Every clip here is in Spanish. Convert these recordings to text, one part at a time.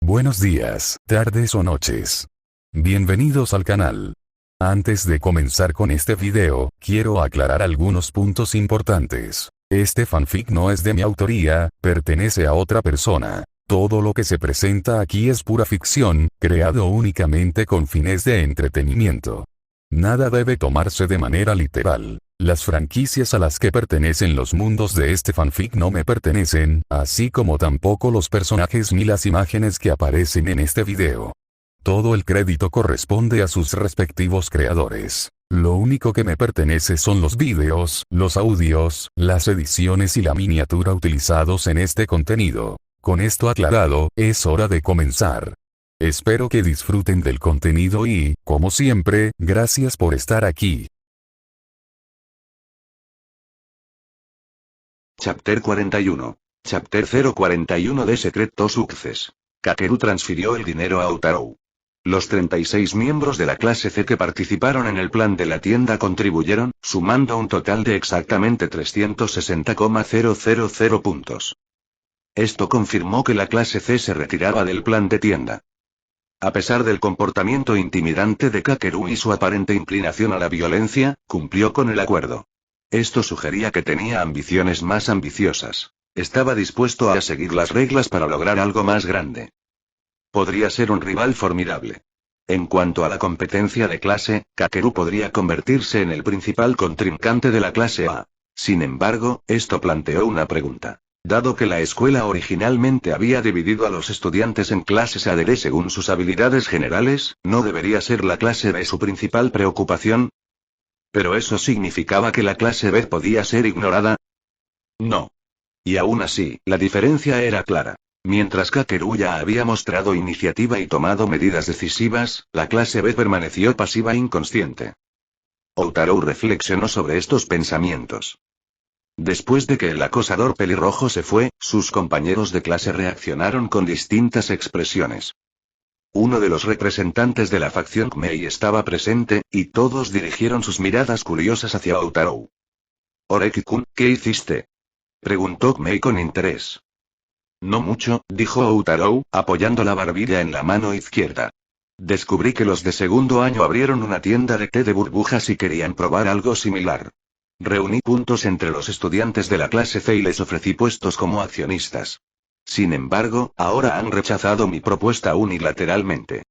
Buenos días, tardes o noches. Bienvenidos al canal. Antes de comenzar con este video, quiero aclarar algunos puntos importantes. Este fanfic no es de mi autoría, pertenece a otra persona. Todo lo que se presenta aquí es pura ficción, creado únicamente con fines de entretenimiento. Nada debe tomarse de manera literal. Las franquicias a las que pertenecen los mundos de este fanfic no me pertenecen, así como tampoco los personajes ni las imágenes que aparecen en este video. Todo el crédito corresponde a sus respectivos creadores. Lo único que me pertenece son los vídeos, los audios, las ediciones y la miniatura utilizados en este contenido. Con esto aclarado, es hora de comenzar. Espero que disfruten del contenido y, como siempre, gracias por estar aquí. Chapter 41. Chapter 041 de Secret to Success. Kakeru transfirió el dinero a Utarou. Los 36 miembros de la clase C que participaron en el plan de la tienda contribuyeron, sumando un total de exactamente 360,000 puntos. Esto confirmó que la clase C se retiraba del plan de tienda. A pesar del comportamiento intimidante de Kakeru y su aparente inclinación a la violencia, cumplió con el acuerdo. Esto sugería que tenía ambiciones más ambiciosas. Estaba dispuesto a seguir las reglas para lograr algo más grande. Podría ser un rival formidable. En cuanto a la competencia de clase, Kakeru podría convertirse en el principal contrincante de la clase A. Sin embargo, esto planteó una pregunta. Dado que la escuela originalmente había dividido a los estudiantes en clases A y D según sus habilidades generales, ¿no debería ser la clase B su principal preocupación? ¿Pero eso significaba que la clase B podía ser ignorada? No. Y aún así, la diferencia era clara. Mientras Kakeru ya había mostrado iniciativa y tomado medidas decisivas, la clase B permaneció pasiva e inconsciente. Utarou reflexionó sobre estos pensamientos. Después de que el acosador pelirrojo se fue, sus compañeros de clase reaccionaron con distintas expresiones. Uno de los representantes de la facción Kmei estaba presente, y todos dirigieron sus miradas curiosas hacia Utarou. «Oreki-kun, ¿qué hiciste?», preguntó Kmei con interés. «No mucho», dijo Utarou, apoyando la barbilla en la mano izquierda. «Descubrí que los de segundo año abrieron una tienda de té de burbujas y querían probar algo similar. Reuní puntos entre los estudiantes de la clase C y les ofrecí puestos como accionistas. Sin embargo, ahora han rechazado mi propuesta unilateralmente».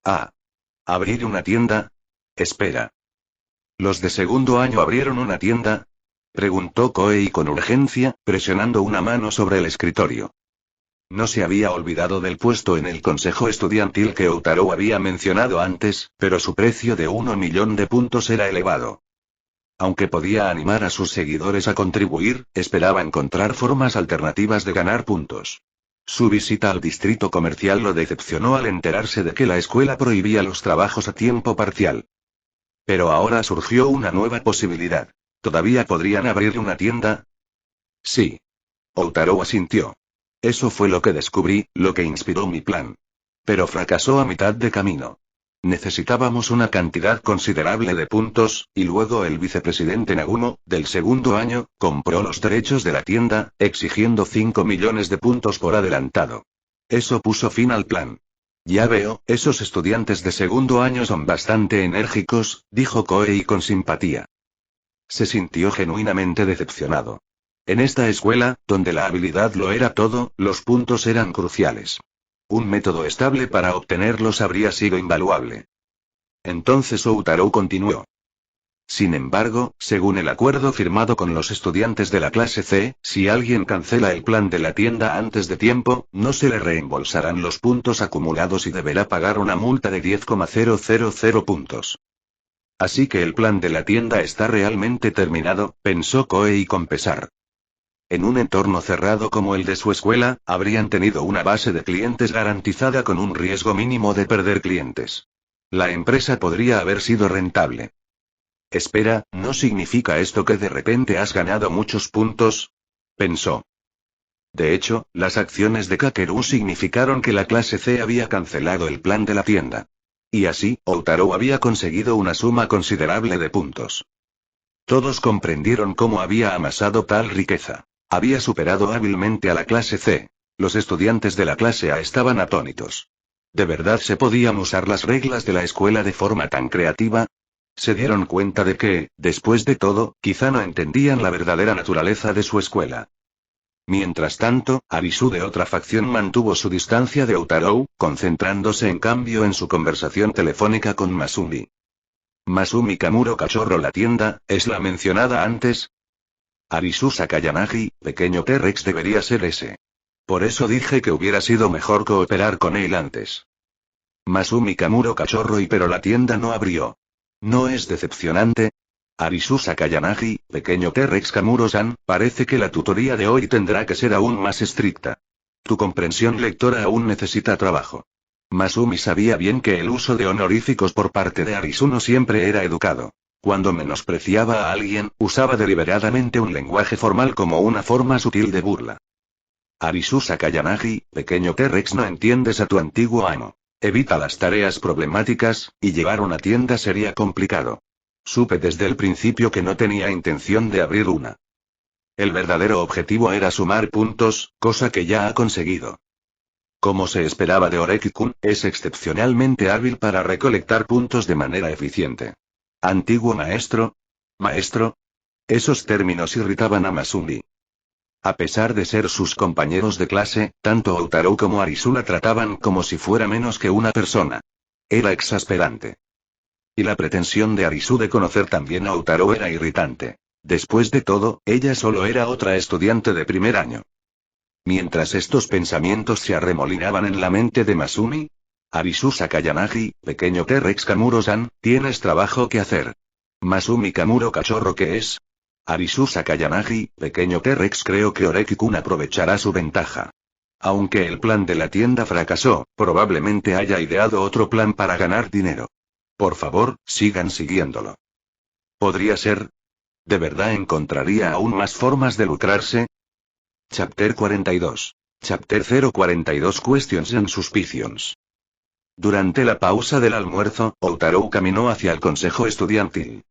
«Ah. ¿Abrir una tienda? Espera. ¿Los de segundo año abrieron una tienda?», preguntó Koei con urgencia, presionando una mano sobre el escritorio. No se había olvidado del puesto en el consejo estudiantil que Utarou había mencionado antes, pero su precio de 1 millón de puntos era elevado. Aunque podía animar a sus seguidores a contribuir, esperaba encontrar formas alternativas de ganar puntos. Su visita al distrito comercial lo decepcionó al enterarse de que la escuela prohibía los trabajos a tiempo parcial. Pero ahora surgió una nueva posibilidad. ¿Todavía podrían abrir una tienda? Sí. Utarou asintió. Eso fue lo que descubrí, lo que inspiró mi plan. Pero fracasó a mitad de camino. Necesitábamos una cantidad considerable de puntos, y luego el vicepresidente Nagumo, del segundo año, compró los derechos de la tienda, exigiendo 5 millones de puntos por adelantado. Eso puso fin al plan. «Ya veo, esos estudiantes de segundo año son bastante enérgicos», dijo Koei con simpatía. Se sintió genuinamente decepcionado. En esta escuela, donde la habilidad lo era todo, los puntos eran cruciales. Un método estable para obtenerlos habría sido invaluable. Entonces Utarou continuó. Sin embargo, según el acuerdo firmado con los estudiantes de la clase C, si alguien cancela el plan de la tienda antes de tiempo, no se le reembolsarán los puntos acumulados y deberá pagar una multa de 10,000 puntos. Así que el plan de la tienda está realmente terminado, pensó Koei con pesar. En un entorno cerrado como el de su escuela, habrían tenido una base de clientes garantizada con un riesgo mínimo de perder clientes. La empresa podría haber sido rentable. «Espera, ¿no significa esto que de repente has ganado muchos puntos?», pensó. De hecho, las acciones de Kakeru significaron que la clase C había cancelado el plan de la tienda. Y así, Utarou había conseguido una suma considerable de puntos. Todos comprendieron cómo había amasado tal riqueza. Había superado hábilmente a la clase C. Los estudiantes de la clase A estaban atónitos. ¿De verdad se podían usar las reglas de la escuela de forma tan creativa? Se dieron cuenta de que, después de todo, quizá no entendían la verdadera naturaleza de su escuela. Mientras tanto, Arisu de otra facción mantuvo su distancia de Outarou, concentrándose en cambio en su conversación telefónica con Masumi. Masumi Kamuro Cachorro, la tienda, ¿es la mencionada antes? Arisu Sakayanagi, pequeño T-Rex, debería ser ese. Por eso dije que hubiera sido mejor cooperar con él antes. Masumi Kamuro Cachorro, y pero la tienda no abrió. ¿No es decepcionante? Arisu Sakayanagi, pequeño T-Rex Kamuro-san, parece que la tutoría de hoy tendrá que ser aún más estricta. Tu comprensión lectora aún necesita trabajo. Masumi sabía bien que el uso de honoríficos por parte de Arisu no siempre era educado. Cuando menospreciaba a alguien, usaba deliberadamente un lenguaje formal como una forma sutil de burla. Arisu Sakayanagi, pequeño T-Rex, no entiendes a tu antiguo amo. Evita las tareas problemáticas, y llevar una tienda sería complicado. Supe desde el principio que no tenía intención de abrir una. El verdadero objetivo era sumar puntos, cosa que ya ha conseguido. Como se esperaba de Oreki-kun, es excepcionalmente hábil para recolectar puntos de manera eficiente. ¿Antiguo maestro? ¿Maestro? Esos términos irritaban a Masumi. A pesar de ser sus compañeros de clase, tanto Outarou como Arisu la trataban como si fuera menos que una persona. Era exasperante. Y la pretensión de Arisu de conocer también a Outarou era irritante. Después de todo, ella solo era otra estudiante de primer año. Mientras estos pensamientos se arremolinaban en la mente de Masumi, Arisu Sakayanagi, pequeño T-Rex Kamuro-san, tienes trabajo que hacer. Masumi Kamuro Cachorro, ¿qué es? Arisu Sakayanagi, pequeño T-Rex, creo que Oreki-kun aprovechará su ventaja. Aunque el plan de la tienda fracasó, probablemente haya ideado otro plan para ganar dinero. Por favor, sigan siguiéndolo. ¿Podría ser? ¿De verdad encontraría aún más formas de lucrarse? Chapter 42. Chapter 042 Questions and Suspicions. Durante la pausa del almuerzo, Outarou caminó hacia el consejo estudiantil.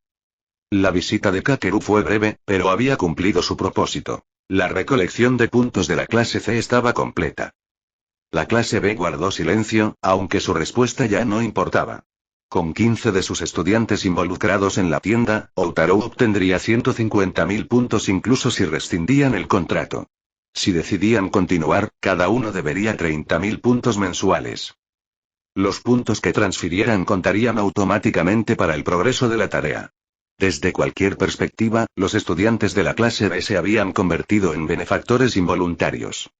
La visita de Kakeru fue breve, pero había cumplido su propósito. La recolección de puntos de la clase C estaba completa. La clase B guardó silencio, aunque su respuesta ya no importaba. Con 15 de sus estudiantes involucrados en la tienda, Outarou obtendría 150.000 puntos incluso si rescindían el contrato. Si decidían continuar, cada uno debería 30.000 puntos mensuales. Los puntos que transfirieran contarían automáticamente para el progreso de la tarea. Desde cualquier perspectiva, los estudiantes de la clase B se habían convertido en benefactores involuntarios.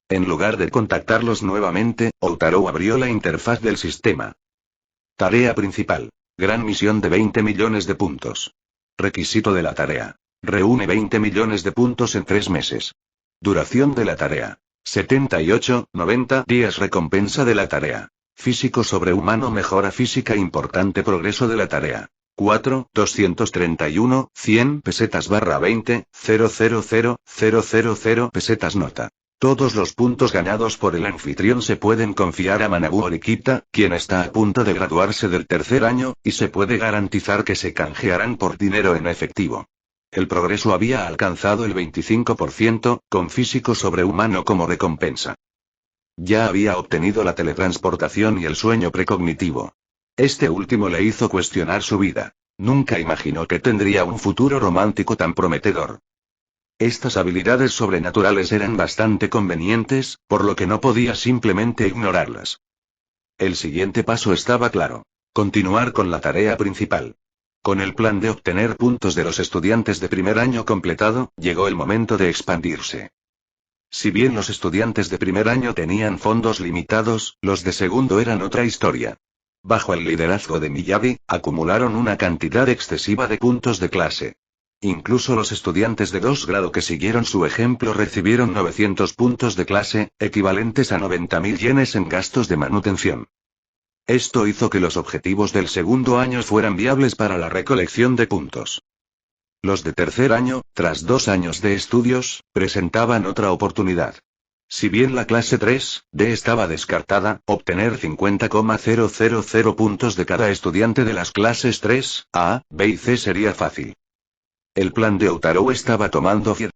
En lugar de contactarlos nuevamente, Outarou abrió la interfaz del sistema. Tarea principal. Gran misión de 20 millones de puntos. Requisito de la tarea. Reúne 20 millones de puntos en 3 meses. Duración de la tarea. 78-90 días. Recompensa de la tarea. Físico sobrehumano, mejora física importante. Progreso de la tarea. 231, 100 pesetas barra 20, 000 pesetas. Nota. Todos los puntos ganados por el anfitrión se pueden confiar a Manabu Orikita, quien está a punto de graduarse del tercer año, y se puede garantizar que se canjearán por dinero en efectivo. El progreso había alcanzado el 25%, con físico sobrehumano como recompensa. Ya había obtenido la teletransportación y el sueño precognitivo. Este último le hizo cuestionar su vida. Nunca imaginó que tendría un futuro romántico tan prometedor. Estas habilidades sobrenaturales eran bastante convenientes, por lo que no podía simplemente ignorarlas. El siguiente paso estaba claro. Continuar con la tarea principal. Con el plan de obtener puntos de los estudiantes de primer año completado, llegó el momento de expandirse. Si bien los estudiantes de primer año tenían fondos limitados, los de segundo eran otra historia. Bajo el liderazgo de Miyabi, acumularon una cantidad excesiva de puntos de clase. Incluso los estudiantes de 2 grado que siguieron su ejemplo recibieron 900 puntos de clase, equivalentes a 90.000 yenes en gastos de manutención. Esto hizo que los objetivos del segundo año fueran viables para la recolección de puntos. Los de tercer año, tras 2 años de estudios, presentaban otra oportunidad. Si bien la clase 3D estaba descartada, obtener 50,000 puntos de cada estudiante de las clases 3A, B y C sería fácil. El plan de Outarou estaba tomando forma.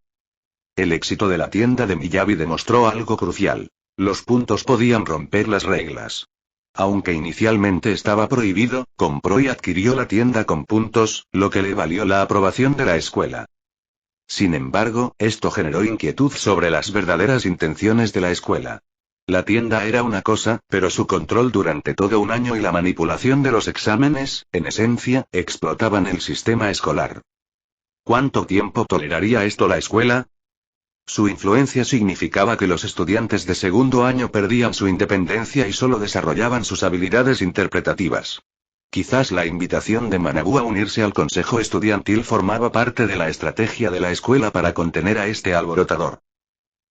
El éxito de la tienda de Miyabi demostró algo crucial. Los puntos podían romper las reglas. Aunque inicialmente estaba prohibido, compró y adquirió la tienda con puntos, lo que le valió la aprobación de la escuela. Sin embargo, esto generó inquietud sobre las verdaderas intenciones de la escuela. La tienda era una cosa, pero su control durante todo un año y la manipulación de los exámenes, en esencia, explotaban el sistema escolar. ¿Cuánto tiempo toleraría esto la escuela? Su influencia significaba que los estudiantes de segundo año perdían su independencia y solo desarrollaban sus habilidades interpretativas. Quizás la invitación de Manabu a unirse al consejo estudiantil formaba parte de la estrategia de la escuela para contener a este alborotador.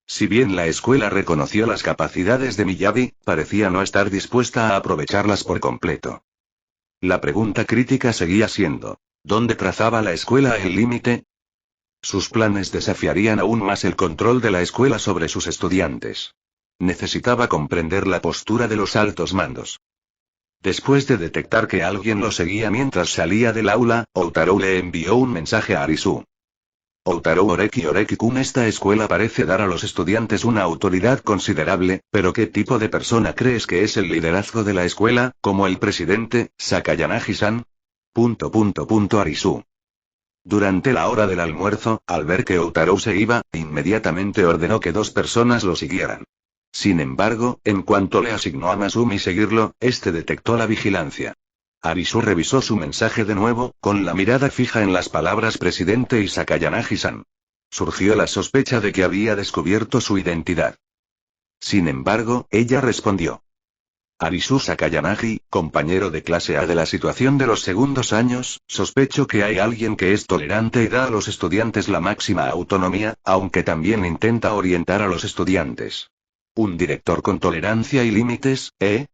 Si bien la escuela reconoció las capacidades de Miyabi, parecía no estar dispuesta a aprovecharlas por completo. La pregunta crítica seguía siendo, ¿dónde trazaba la escuela el límite? Sus planes desafiarían aún más el control de la escuela sobre sus estudiantes. Necesitaba comprender la postura de los altos mandos. Después de detectar que alguien lo seguía mientras salía del aula, Outaro le envió un mensaje a Arisu. Outaro Oreki-kun, esta escuela parece dar a los estudiantes una autoridad considerable, pero ¿qué tipo de persona crees que es el liderazgo de la escuela, como el presidente, Sakayanagi-san? Arisu. Durante la hora del almuerzo, al ver que Outaro se iba, inmediatamente ordenó que 2 personas lo siguieran. Sin embargo, en cuanto le asignó a Masumi seguirlo, este detectó la vigilancia. Arisu revisó su mensaje de nuevo, con la mirada fija en las palabras presidente y Sakayanagi-san. Surgió la sospecha de que había descubierto su identidad. Sin embargo, ella respondió. Arisu Sakayanagi, compañero de clase A de la situación de los segundos años, sospecho que hay alguien que es tolerante y da a los estudiantes la máxima autonomía, aunque también intenta orientar a los estudiantes. ¿Un director con tolerancia y límites, eh?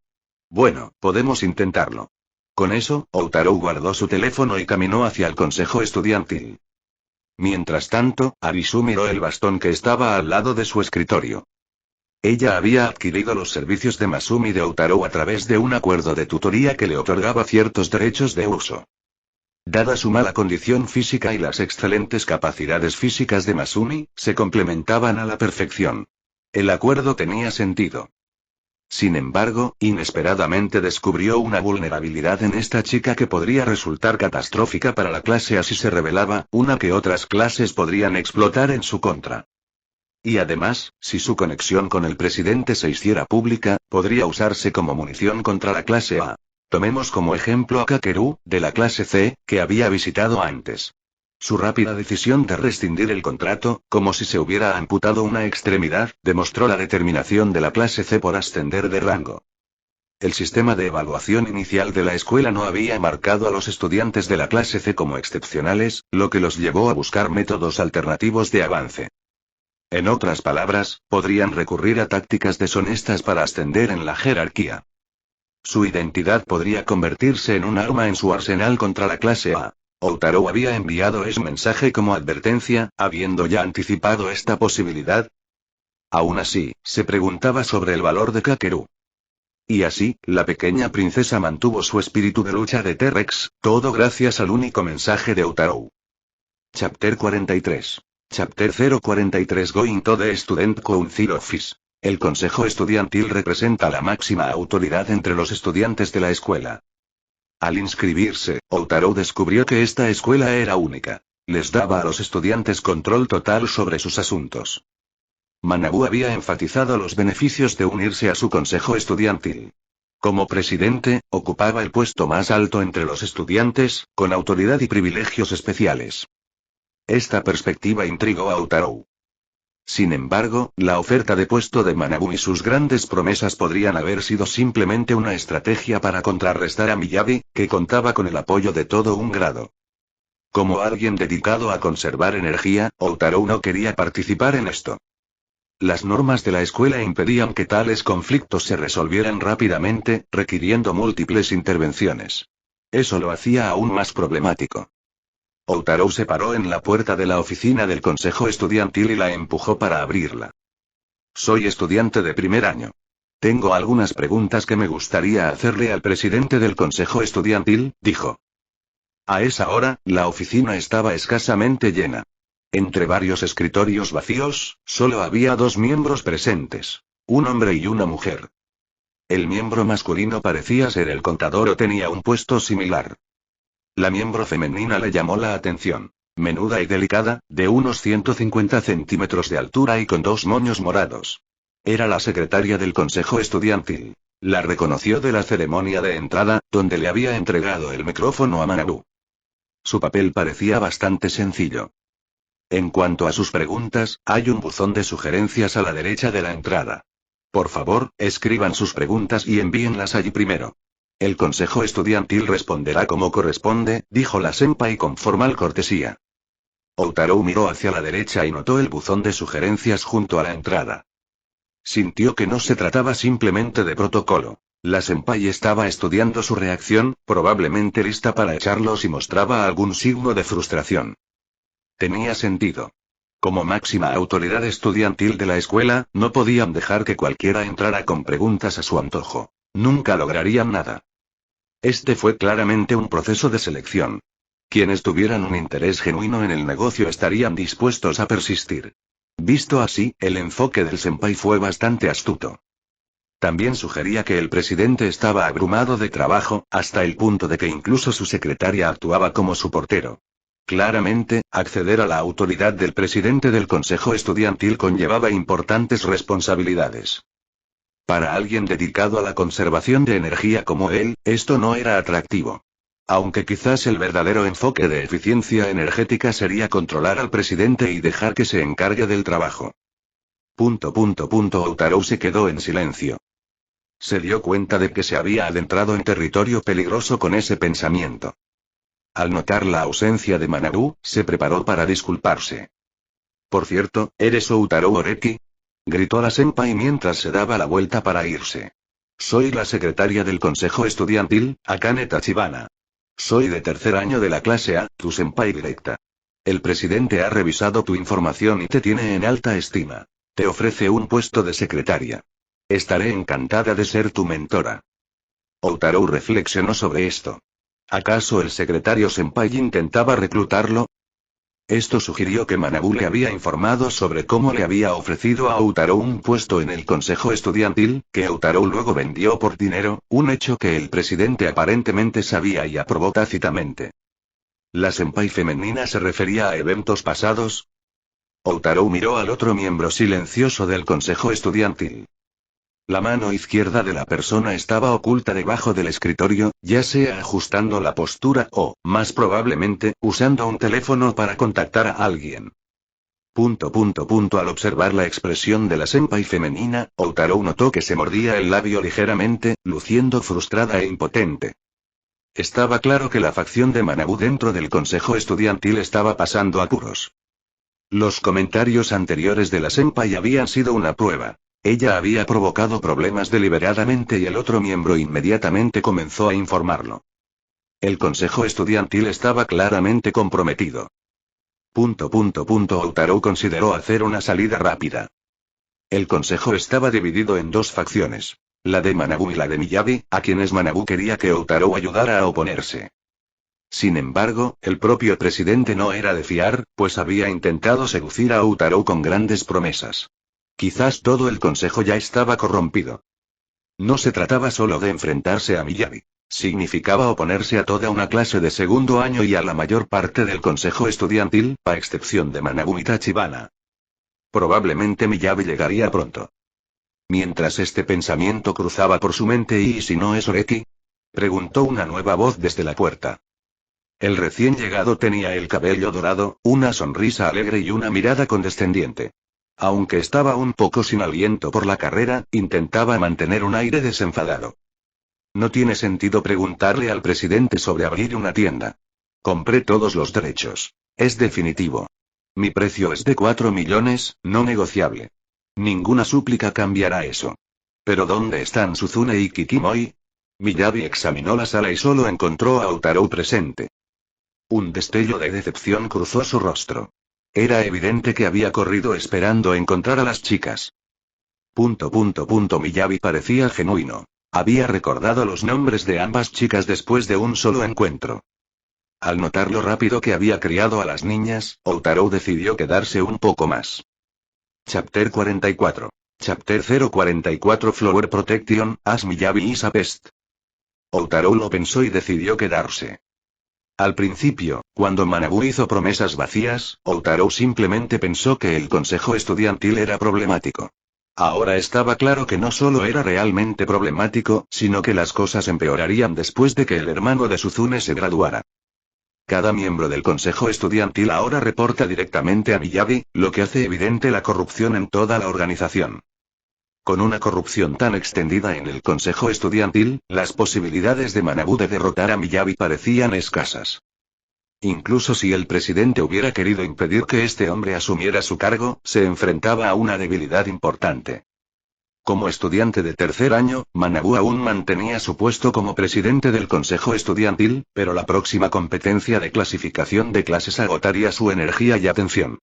Bueno, podemos intentarlo. Con eso, Outaro guardó su teléfono y caminó hacia el consejo estudiantil. Mientras tanto, Arisu miró el bastón que estaba al lado de su escritorio. Ella había adquirido los servicios de Masumi de Outaro a través de un acuerdo de tutoría que le otorgaba ciertos derechos de uso. Dada su mala condición física y las excelentes capacidades físicas de Masumi, se complementaban a la perfección. El acuerdo tenía sentido. Sin embargo, inesperadamente descubrió una vulnerabilidad en esta chica que podría resultar catastrófica para la clase así se revelaba, una que otras clases podrían explotar en su contra. Y además, si su conexión con el presidente se hiciera pública, podría usarse como munición contra la clase A. Tomemos como ejemplo a Kakeru, de la clase C, que había visitado antes. Su rápida decisión de rescindir el contrato, como si se hubiera amputado una extremidad, demostró la determinación de la clase C por ascender de rango. El sistema de evaluación inicial de la escuela no había marcado a los estudiantes de la clase C como excepcionales, lo que los llevó a buscar métodos alternativos de avance. En otras palabras, podrían recurrir a tácticas deshonestas para ascender en la jerarquía. Su identidad podría convertirse en un arma en su arsenal contra la clase A. Outaro había enviado ese mensaje como advertencia, habiendo ya anticipado esta posibilidad. Aún así, se preguntaba sobre el valor de Kakeru. Y así, la pequeña princesa mantuvo su espíritu de lucha de T-Rex, todo gracias al único mensaje de Outaro. Chapter 43. Chapter 043 Going to the Student Council Office. El consejo estudiantil representa la máxima autoridad entre los estudiantes de la escuela. Al inscribirse, Outaro descubrió que esta escuela era única. Les daba a los estudiantes control total sobre sus asuntos. Manabu había enfatizado los beneficios de unirse a su consejo estudiantil. Como presidente, ocupaba el puesto más alto entre los estudiantes, con autoridad y privilegios especiales. Esta perspectiva intrigó a Outaro. Sin embargo, la oferta de puesto de Manabu y sus grandes promesas podrían haber sido simplemente una estrategia para contrarrestar a Miyabi, que contaba con el apoyo de todo un grado. Como alguien dedicado a conservar energía, Outaro no quería participar en esto. Las normas de la escuela impedían que tales conflictos se resolvieran rápidamente, requiriendo múltiples intervenciones. Eso lo hacía aún más problemático. Outaro se paró en la puerta de la oficina del consejo estudiantil y la empujó para abrirla. Soy estudiante de primer año. Tengo algunas preguntas que me gustaría hacerle al presidente del consejo estudiantil, dijo. A esa hora, la oficina estaba escasamente llena. Entre varios escritorios vacíos, solo había dos miembros presentes. Un hombre y una mujer. El miembro masculino parecía ser el contador o tenía un puesto similar. La miembro femenina le llamó la atención. Menuda y delicada, de unos 150 centímetros de altura y con dos moños morados. Era la secretaria del consejo estudiantil. La reconoció de la ceremonia de entrada, donde le había entregado el micrófono a Manabu. Su papel parecía bastante sencillo. En cuanto a sus preguntas, hay un buzón de sugerencias a la derecha de la entrada. Por favor, escriban sus preguntas y envíenlas allí primero. El consejo estudiantil responderá como corresponde, dijo la senpai con formal cortesía. Outaro miró hacia la derecha y notó el buzón de sugerencias junto a la entrada. Sintió que no se trataba simplemente de protocolo. La senpai estaba estudiando su reacción, probablemente lista para echarlo si mostraba algún signo de frustración. Tenía sentido. Como máxima autoridad estudiantil de la escuela, no podían dejar que cualquiera entrara con preguntas a su antojo. Nunca lograrían nada. Este fue claramente un proceso de selección. Quienes tuvieran un interés genuino en el negocio estarían dispuestos a persistir. Visto así, el enfoque del senpai fue bastante astuto. También sugería que el presidente estaba abrumado de trabajo, hasta el punto de que incluso su secretaria actuaba como su portero. Claramente, acceder a la autoridad del presidente del consejo estudiantil conllevaba importantes responsabilidades. Para alguien dedicado a la conservación de energía como él, esto no era atractivo. Aunque quizás el verdadero enfoque de eficiencia energética sería controlar al presidente y dejar que se encargue del trabajo. Outaro se quedó en silencio. Se dio cuenta de que se había adentrado en territorio peligroso con ese pensamiento. Al notar la ausencia de Manabu, se preparó para disculparse. Por cierto, ¿eres Outaro Oreki? Gritó la senpai mientras se daba la vuelta para irse. Soy la secretaria del consejo estudiantil, Akane Tachibana. Soy de tercer año de la clase A, tu senpai directa. El presidente ha revisado tu información y te tiene en alta estima. Te ofrece un puesto de secretaria. Estaré encantada de ser tu mentora. Outaro reflexionó sobre esto. ¿Acaso el secretario senpai intentaba reclutarlo? Esto sugirió que Manabu le había informado sobre cómo le había ofrecido a Outaro un puesto en el consejo estudiantil, que Outaro luego vendió por dinero, un hecho que el presidente aparentemente sabía y aprobó tácitamente. ¿La senpai femenina se refería a eventos pasados? Outaro miró al otro miembro silencioso del consejo estudiantil. La mano izquierda de la persona estaba oculta debajo del escritorio, ya sea ajustando la postura o, más probablemente, usando un teléfono para contactar a alguien. Al observar la expresión de la senpai femenina, Outaro notó que se mordía el labio ligeramente, luciendo frustrada e impotente. Estaba claro que la facción de Manabu dentro del consejo estudiantil estaba pasando apuros. Los comentarios anteriores de la senpai habían sido una prueba. Ella había provocado problemas deliberadamente y el otro miembro inmediatamente comenzó a informarlo. El consejo estudiantil estaba claramente comprometido. Outaro consideró hacer una salida rápida. El consejo estaba dividido en dos facciones. La de Manabu y la de Miyabi, a quienes Manabu quería que Outaro ayudara a oponerse. Sin embargo, el propio presidente no era de fiar, pues había intentado seducir a Outaro con grandes promesas. Quizás todo el consejo ya estaba corrompido. No se trataba solo de enfrentarse a Miyabi. Significaba oponerse a toda una clase de segundo año y a la mayor parte del consejo estudiantil, a excepción de Manabu y Tachibana. Probablemente Miyabi llegaría pronto. Mientras este pensamiento cruzaba por su mente ¿y si no es Oreki? Preguntó una nueva voz desde la puerta. El recién llegado tenía el cabello dorado, una sonrisa alegre y una mirada condescendiente. Aunque estaba un poco sin aliento por la carrera, intentaba mantener un aire desenfadado. No tiene sentido preguntarle al presidente sobre abrir una tienda. Compré todos los derechos. Es definitivo. Mi precio es de 4 millones, no negociable. Ninguna súplica cambiará eso. ¿Pero dónde están Suzune y Kikimoi? Miyabi examinó la sala y solo encontró a Outaro presente. Un destello de decepción cruzó su rostro. Era evidente que había corrido esperando encontrar a las chicas. Miyabi parecía genuino. Había recordado los nombres de ambas chicas después de un solo encuentro. Al notar lo rápido que había criado a las niñas, Outaro decidió quedarse un poco más. Chapter 44. Chapter 044 Flower Protection, as Miyabi is a pest. Outaro lo pensó y decidió quedarse. Al principio, cuando Manabu hizo promesas vacías, Outaro simplemente pensó que el consejo estudiantil era problemático. Ahora estaba claro que no solo era realmente problemático, sino que las cosas empeorarían después de que el hermano de Suzune se graduara. Cada miembro del consejo estudiantil ahora reporta directamente a Miyabi, lo que hace evidente la corrupción en toda la organización. Con una corrupción tan extendida en el consejo estudiantil, las posibilidades de Manabu de derrotar a Miyabi parecían escasas. Incluso si el presidente hubiera querido impedir que este hombre asumiera su cargo, se enfrentaba a una debilidad importante. Como estudiante de tercer año, Manabu aún mantenía su puesto como presidente del consejo estudiantil, pero la próxima competencia de clasificación de clases agotaría su energía y atención.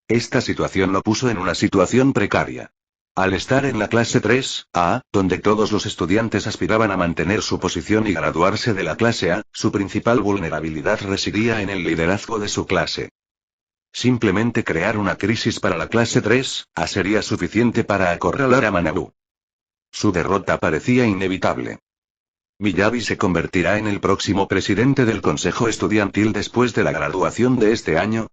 Esta situación lo puso en una situación precaria. Al estar en la clase 3A, donde todos los estudiantes aspiraban a mantener su posición y graduarse de la clase A, su principal vulnerabilidad residía en el liderazgo de su clase. Simplemente crear una crisis para la clase 3A sería suficiente para acorralar a Manabu. Su derrota parecía inevitable. Miyabi se convertirá en el próximo presidente del consejo estudiantil después de la graduación de este año.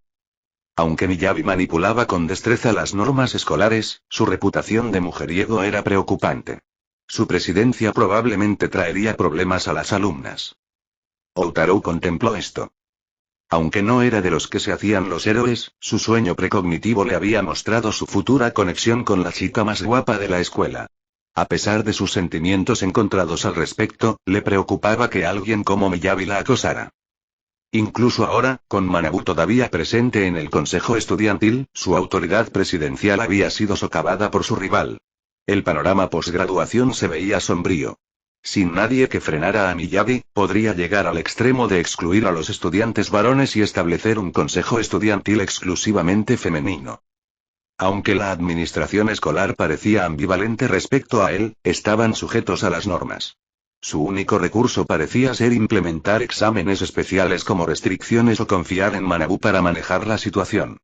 Aunque Miyabi manipulaba con destreza las normas escolares, su reputación de mujeriego era preocupante. Su presidencia probablemente traería problemas a las alumnas. Outaro contempló esto. Aunque no era de los que se hacían los héroes, su sueño precognitivo le había mostrado su futura conexión con la chica más guapa de la escuela. A pesar de sus sentimientos encontrados al respecto, le preocupaba que alguien como Miyabi la acosara. Incluso ahora, con Manabu todavía presente en el consejo estudiantil, su autoridad presidencial había sido socavada por su rival. El panorama posgraduación se veía sombrío. Sin nadie que frenara a Miyabi, podría llegar al extremo de excluir a los estudiantes varones y establecer un consejo estudiantil exclusivamente femenino. Aunque la administración escolar parecía ambivalente respecto a él, estaban sujetos a las normas. Su único recurso parecía ser implementar exámenes especiales como restricciones o confiar en Manabu para manejar la situación.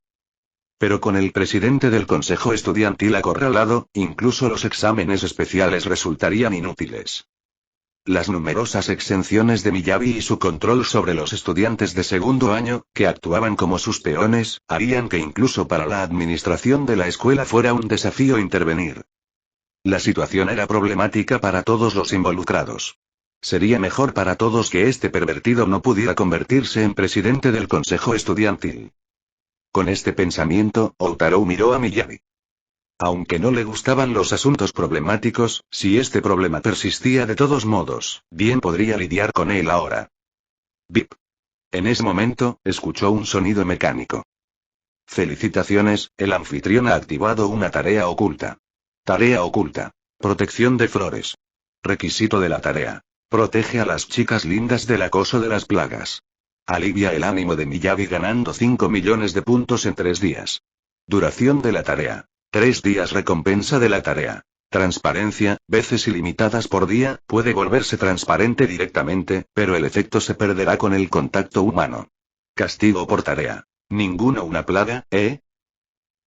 Pero con el presidente del consejo estudiantil acorralado, incluso los exámenes especiales resultarían inútiles. Las numerosas exenciones de Miyabi y su control sobre los estudiantes de segundo año, que actuaban como sus peones, harían que incluso para la administración de la escuela fuera un desafío intervenir. La situación era problemática para todos los involucrados. Sería mejor para todos que este pervertido no pudiera convertirse en presidente del consejo estudiantil. Con este pensamiento, Outaro miró a Miyabi. Aunque no le gustaban los asuntos problemáticos, si este problema persistía de todos modos, bien podría lidiar con él ahora. Bip. En ese momento, escuchó un sonido mecánico. Felicitaciones, el anfitrión ha activado una tarea oculta. Tarea oculta. Protección de flores. Requisito de la tarea. Protege a las chicas lindas del acoso de las plagas. Alivia el ánimo de Miyabi ganando 5 millones de puntos en 3 días. Duración de la tarea. 3 días recompensa de la tarea. Transparencia, veces ilimitadas por día, puede volverse transparente directamente, pero el efecto se perderá con el contacto humano. Castigo por tarea. Ninguno una plaga, ¿eh?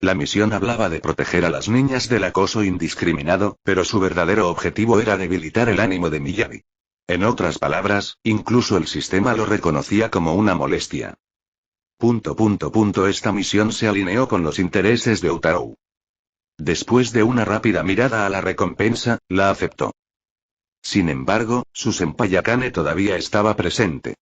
La misión hablaba de proteger a las niñas del acoso indiscriminado, pero su verdadero objetivo era debilitar el ánimo de Miyabi. En otras palabras, incluso el sistema lo reconocía como una molestia. Esta misión se alineó con los intereses de Outaro. Después de una rápida mirada a la recompensa, la aceptó. Sin embargo, su senpai Akane todavía estaba presente.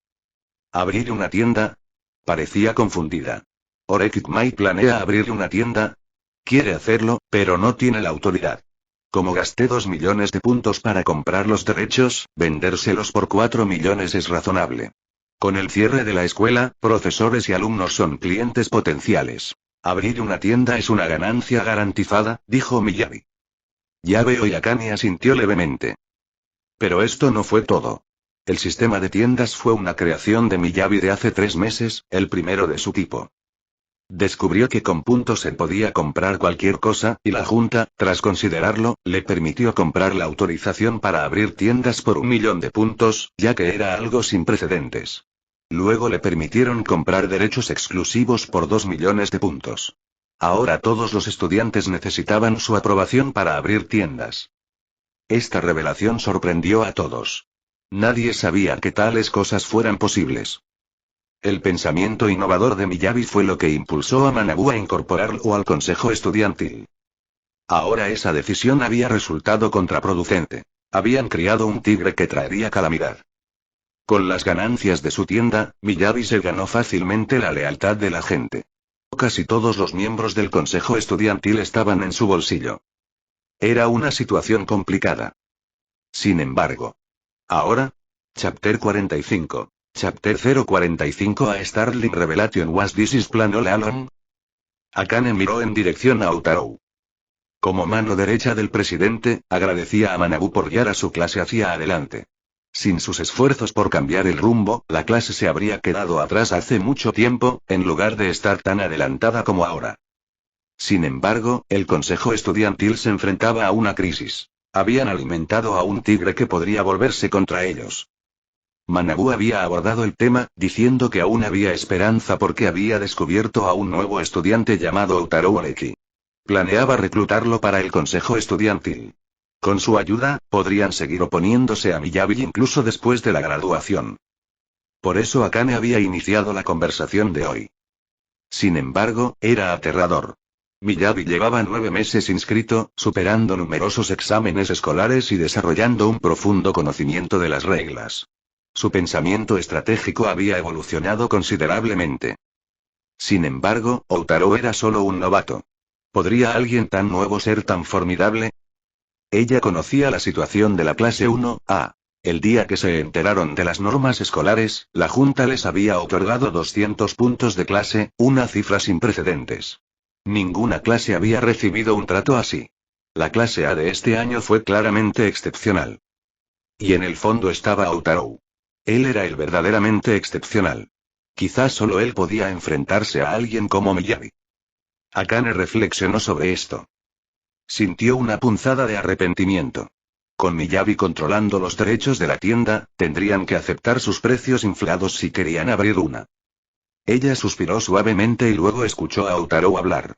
¿Abrir una tienda? Parecía confundida. ¿Orekitmai planea abrir una tienda? Quiere hacerlo, pero no tiene la autoridad. Como gasté 2 millones de puntos para comprar los derechos, vendérselos por 4 millones es razonable. Con el cierre de la escuela, profesores y alumnos son clientes potenciales. Abrir una tienda es una ganancia garantizada, dijo Miyabi. Ya veo, y Akane asintió levemente. Pero esto no fue todo. El sistema de tiendas fue una creación de Miyabi de hace 3 meses, el primero de su tipo. Descubrió que con puntos se podía comprar cualquier cosa, y la Junta, tras considerarlo, le permitió comprar la autorización para abrir tiendas por 1 millón de puntos, ya que era algo sin precedentes. Luego le permitieron comprar derechos exclusivos por 2 millones de puntos. Ahora todos los estudiantes necesitaban su aprobación para abrir tiendas. Esta revelación sorprendió a todos. Nadie sabía que tales cosas fueran posibles. El pensamiento innovador de Miyabi fue lo que impulsó a Manabu a incorporarlo al consejo estudiantil. Ahora esa decisión había resultado contraproducente. Habían criado un tigre que traería calamidad. Con las ganancias de su tienda, Miyabi se ganó fácilmente la lealtad de la gente. Casi todos los miembros del consejo estudiantil estaban en su bolsillo. Era una situación complicada. Sin embargo. Ahora. Chapter 45. Chapter 045 A Startling Revelation Was This Is Plan All Along. Akane miró en dirección a Utarou. Como mano derecha del presidente, agradecía a Manabu por guiar a su clase hacia adelante. Sin sus esfuerzos por cambiar el rumbo, la clase se habría quedado atrás hace mucho tiempo, en lugar de estar tan adelantada como ahora. Sin embargo, el consejo estudiantil se enfrentaba a una crisis. Habían alimentado a un tigre que podría volverse contra ellos. Manabu había abordado el tema, diciendo que aún había esperanza porque había descubierto a un nuevo estudiante llamado Utarou Areki. Planeaba reclutarlo para el consejo estudiantil. Con su ayuda, podrían seguir oponiéndose a Miyabi incluso después de la graduación. Por eso Akane había iniciado la conversación de hoy. Sin embargo, era aterrador. Miyabi llevaba 9 meses inscrito, superando numerosos exámenes escolares y desarrollando un profundo conocimiento de las reglas. Su pensamiento estratégico había evolucionado considerablemente. Sin embargo, Outaro era solo un novato. ¿Podría alguien tan nuevo ser tan formidable? Ella conocía la situación de la clase 1A. El día que se enteraron de las normas escolares, la Junta les había otorgado 200 puntos de clase, una cifra sin precedentes. Ninguna clase había recibido un trato así. La clase A de este año fue claramente excepcional. Y en el fondo estaba Outaro. Él era el verdaderamente excepcional. Quizás solo él podía enfrentarse a alguien como Miyabi. Akane reflexionó sobre esto. Sintió una punzada de arrepentimiento. Con Miyabi controlando los derechos de la tienda, tendrían que aceptar sus precios inflados si querían abrir una. Ella suspiró suavemente y luego escuchó a Outaro hablar.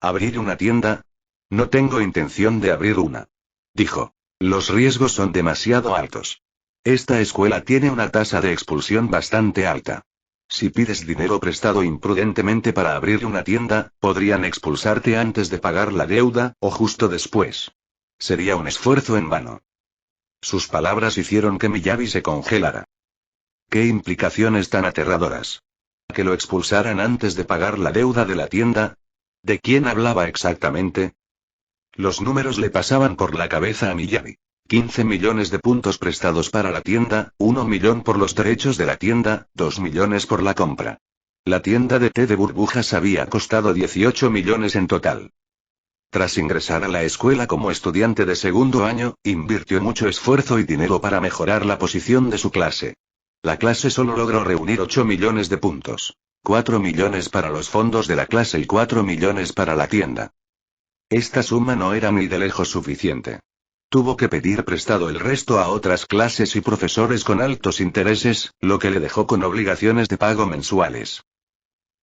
¿Abrir una tienda? No tengo intención de abrir una. Dijo. Los riesgos son demasiado altos. Esta escuela tiene una tasa de expulsión bastante alta. Si pides dinero prestado imprudentemente para abrir una tienda, podrían expulsarte antes de pagar la deuda, o justo después. Sería un esfuerzo en vano. Sus palabras hicieron que Miyabi se congelara. ¿Qué implicaciones tan aterradoras? ¿Que lo expulsaran antes de pagar la deuda de la tienda? ¿De quién hablaba exactamente? Los números le pasaban por la cabeza a Miyabi. 15 millones de puntos prestados para la tienda, 1 millón por los derechos de la tienda, 2 millones por la compra. La tienda de té de burbujas había costado 18 millones en total. Tras ingresar a la escuela como estudiante de segundo año, invirtió mucho esfuerzo y dinero para mejorar la posición de su clase. La clase solo logró reunir 8 millones de puntos. 4 millones para los fondos de la clase y 4 millones para la tienda. Esta suma no era ni de lejos suficiente. Tuvo que pedir prestado el resto a otras clases y profesores con altos intereses, lo que le dejó con obligaciones de pago mensuales.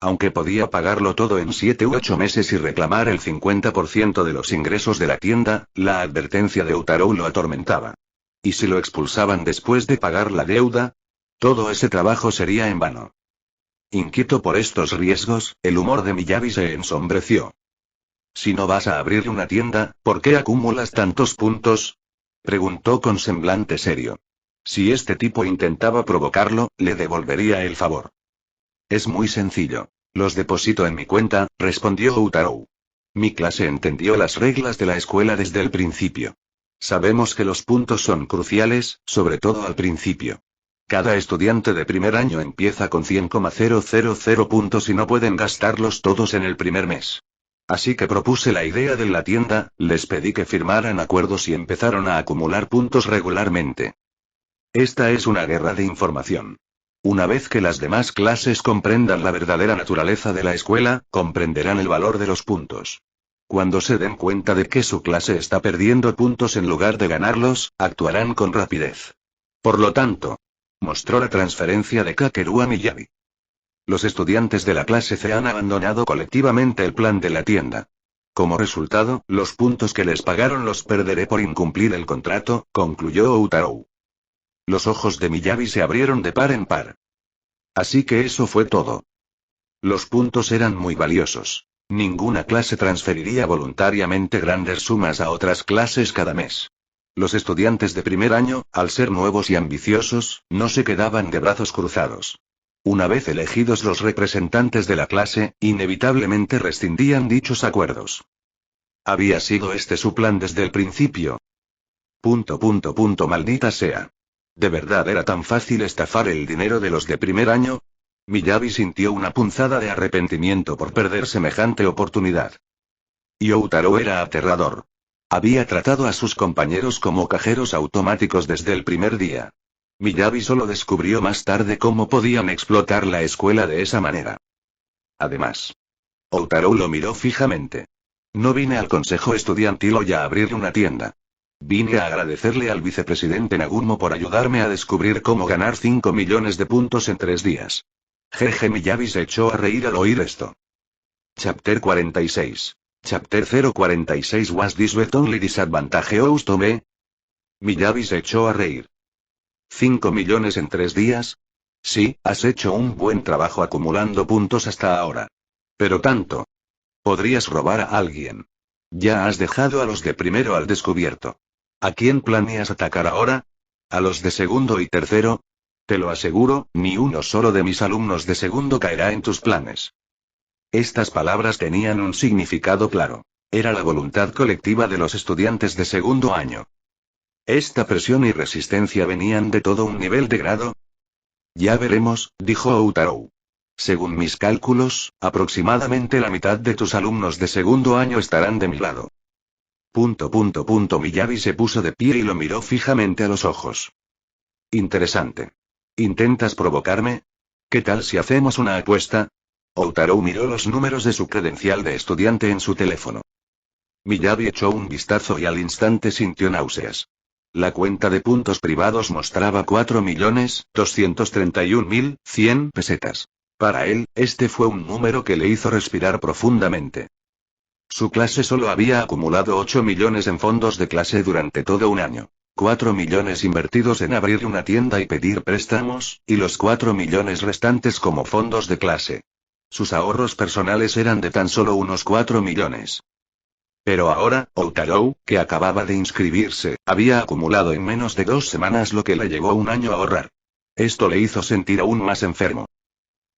Aunque podía pagarlo todo en 7 u 8 meses y reclamar el 50% de los ingresos de la tienda, la advertencia de Utarou lo atormentaba. ¿Y si lo expulsaban después de pagar la deuda? Todo ese trabajo sería en vano. Inquieto por estos riesgos, el humor de Miyabi se ensombreció. Si no vas a abrir una tienda, ¿por qué acumulas tantos puntos? Preguntó con semblante serio. Si este tipo intentaba provocarlo, le devolvería el favor. Es muy sencillo. Los deposito en mi cuenta, respondió Utarou. Mi clase entendió las reglas de la escuela desde el principio. Sabemos que los puntos son cruciales, sobre todo al principio. Cada estudiante de primer año empieza con 100,000 puntos y no pueden gastarlos todos en el primer mes. Así que propuse la idea de la tienda, les pedí que firmaran acuerdos y empezaron a acumular puntos regularmente. Esta es una guerra de información. Una vez que las demás clases comprendan la verdadera naturaleza de la escuela, comprenderán el valor de los puntos. Cuando se den cuenta de que su clase está perdiendo puntos en lugar de ganarlos, actuarán con rapidez. Por lo tanto, mostró la transferencia de Kakeru a Miyabi. Los estudiantes de la clase C han abandonado colectivamente el plan de la tienda. Como resultado, los puntos que les pagaron los perderé por incumplir el contrato, concluyó Outarou. Los ojos de Miyabi se abrieron de par en par. Así que eso fue todo. Los puntos eran muy valiosos. Ninguna clase transferiría voluntariamente grandes sumas a otras clases cada mes. Los estudiantes de primer año, al ser nuevos y ambiciosos, no se quedaban de brazos cruzados. Una vez elegidos los representantes de la clase, inevitablemente rescindían dichos acuerdos. ¿Había sido este su plan desde el principio? Maldita sea. ¿De verdad era tan fácil estafar el dinero de los de primer año? Miyabi sintió una punzada de arrepentimiento por perder semejante oportunidad. Y Outarou era aterrador. Había tratado a sus compañeros como cajeros automáticos desde el primer día. Miyabi solo descubrió más tarde cómo podían explotar la escuela de esa manera. Además, Outarou lo miró fijamente. No vine al consejo estudiantil hoy a abrir una tienda. Vine a agradecerle al vicepresidente Nagumo por ayudarme a descubrir cómo ganar 5 millones de puntos en 3 días. Jeje. Miyabi se echó a reír al oír esto. Chapter 46. Chapter 046. Was this bet only disadvantage us to me? Miyabi se echó a reír. ¿5 millones en 3 días? Sí, has hecho un buen trabajo acumulando puntos hasta ahora. Pero tanto. Podrías robar a alguien. Ya has dejado a los de primero al descubierto. ¿A quién planeas atacar ahora? ¿A los de segundo y tercero? Te lo aseguro, ni uno solo de mis alumnos de segundo caerá en tus planes. Estas palabras tenían un significado claro. Era la voluntad colectiva de los estudiantes de segundo año. Esta presión y resistencia venían de todo un nivel de grado. Ya veremos, dijo Outarou. Según mis cálculos, aproximadamente la mitad de tus alumnos de segundo año estarán de mi lado. Miyabi se puso de pie y lo miró fijamente a los ojos. Interesante. ¿Intentas provocarme? ¿Qué tal si hacemos una apuesta? Outarou miró los números de su credencial de estudiante en su teléfono. Miyabi echó un vistazo y al instante sintió náuseas. La cuenta de puntos privados mostraba 4.231.100 pesetas. Para él, este fue un número que le hizo respirar profundamente. Su clase solo había acumulado 8 millones en fondos de clase durante todo un año. 4 millones invertidos en abrir una tienda y pedir préstamos, y los 4 millones restantes como fondos de clase. Sus ahorros personales eran de tan solo unos 4 millones. Pero ahora, Outarou, que acababa de inscribirse, había acumulado en menos de 2 semanas lo que le llevó un año a ahorrar. Esto le hizo sentir aún más enfermo.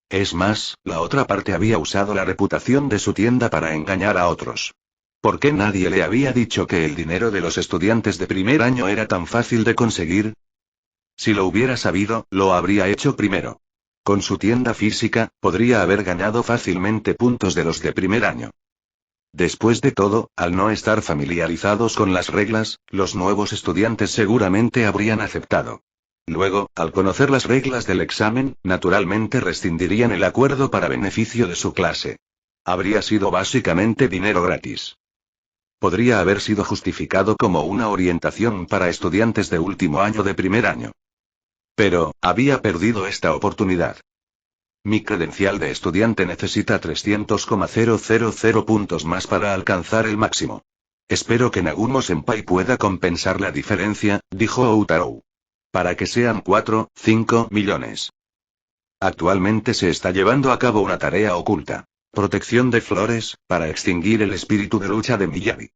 Es más, la otra parte había usado la reputación de su tienda para engañar a otros. ¿Por qué nadie le había dicho que el dinero de los estudiantes de primer año era tan fácil de conseguir? Si lo hubiera sabido, lo habría hecho primero. Con su tienda física, podría haber ganado fácilmente puntos de los de primer año. Después de todo, al no estar familiarizados con las reglas, los nuevos estudiantes seguramente habrían aceptado. Luego, al conocer las reglas del examen, naturalmente rescindirían el acuerdo para beneficio de su clase. Habría sido básicamente dinero gratis. Podría haber sido justificado como una orientación para estudiantes de último año de primer año. Pero, había perdido esta oportunidad. Mi credencial de estudiante necesita 300,000 puntos más para alcanzar el máximo. Espero que Nagumo-senpai pueda compensar la diferencia, dijo Outarou. Para que sean 4-5 millones. Actualmente se está llevando a cabo una tarea oculta. Protección de flores, para extinguir el espíritu de lucha de Miyabi.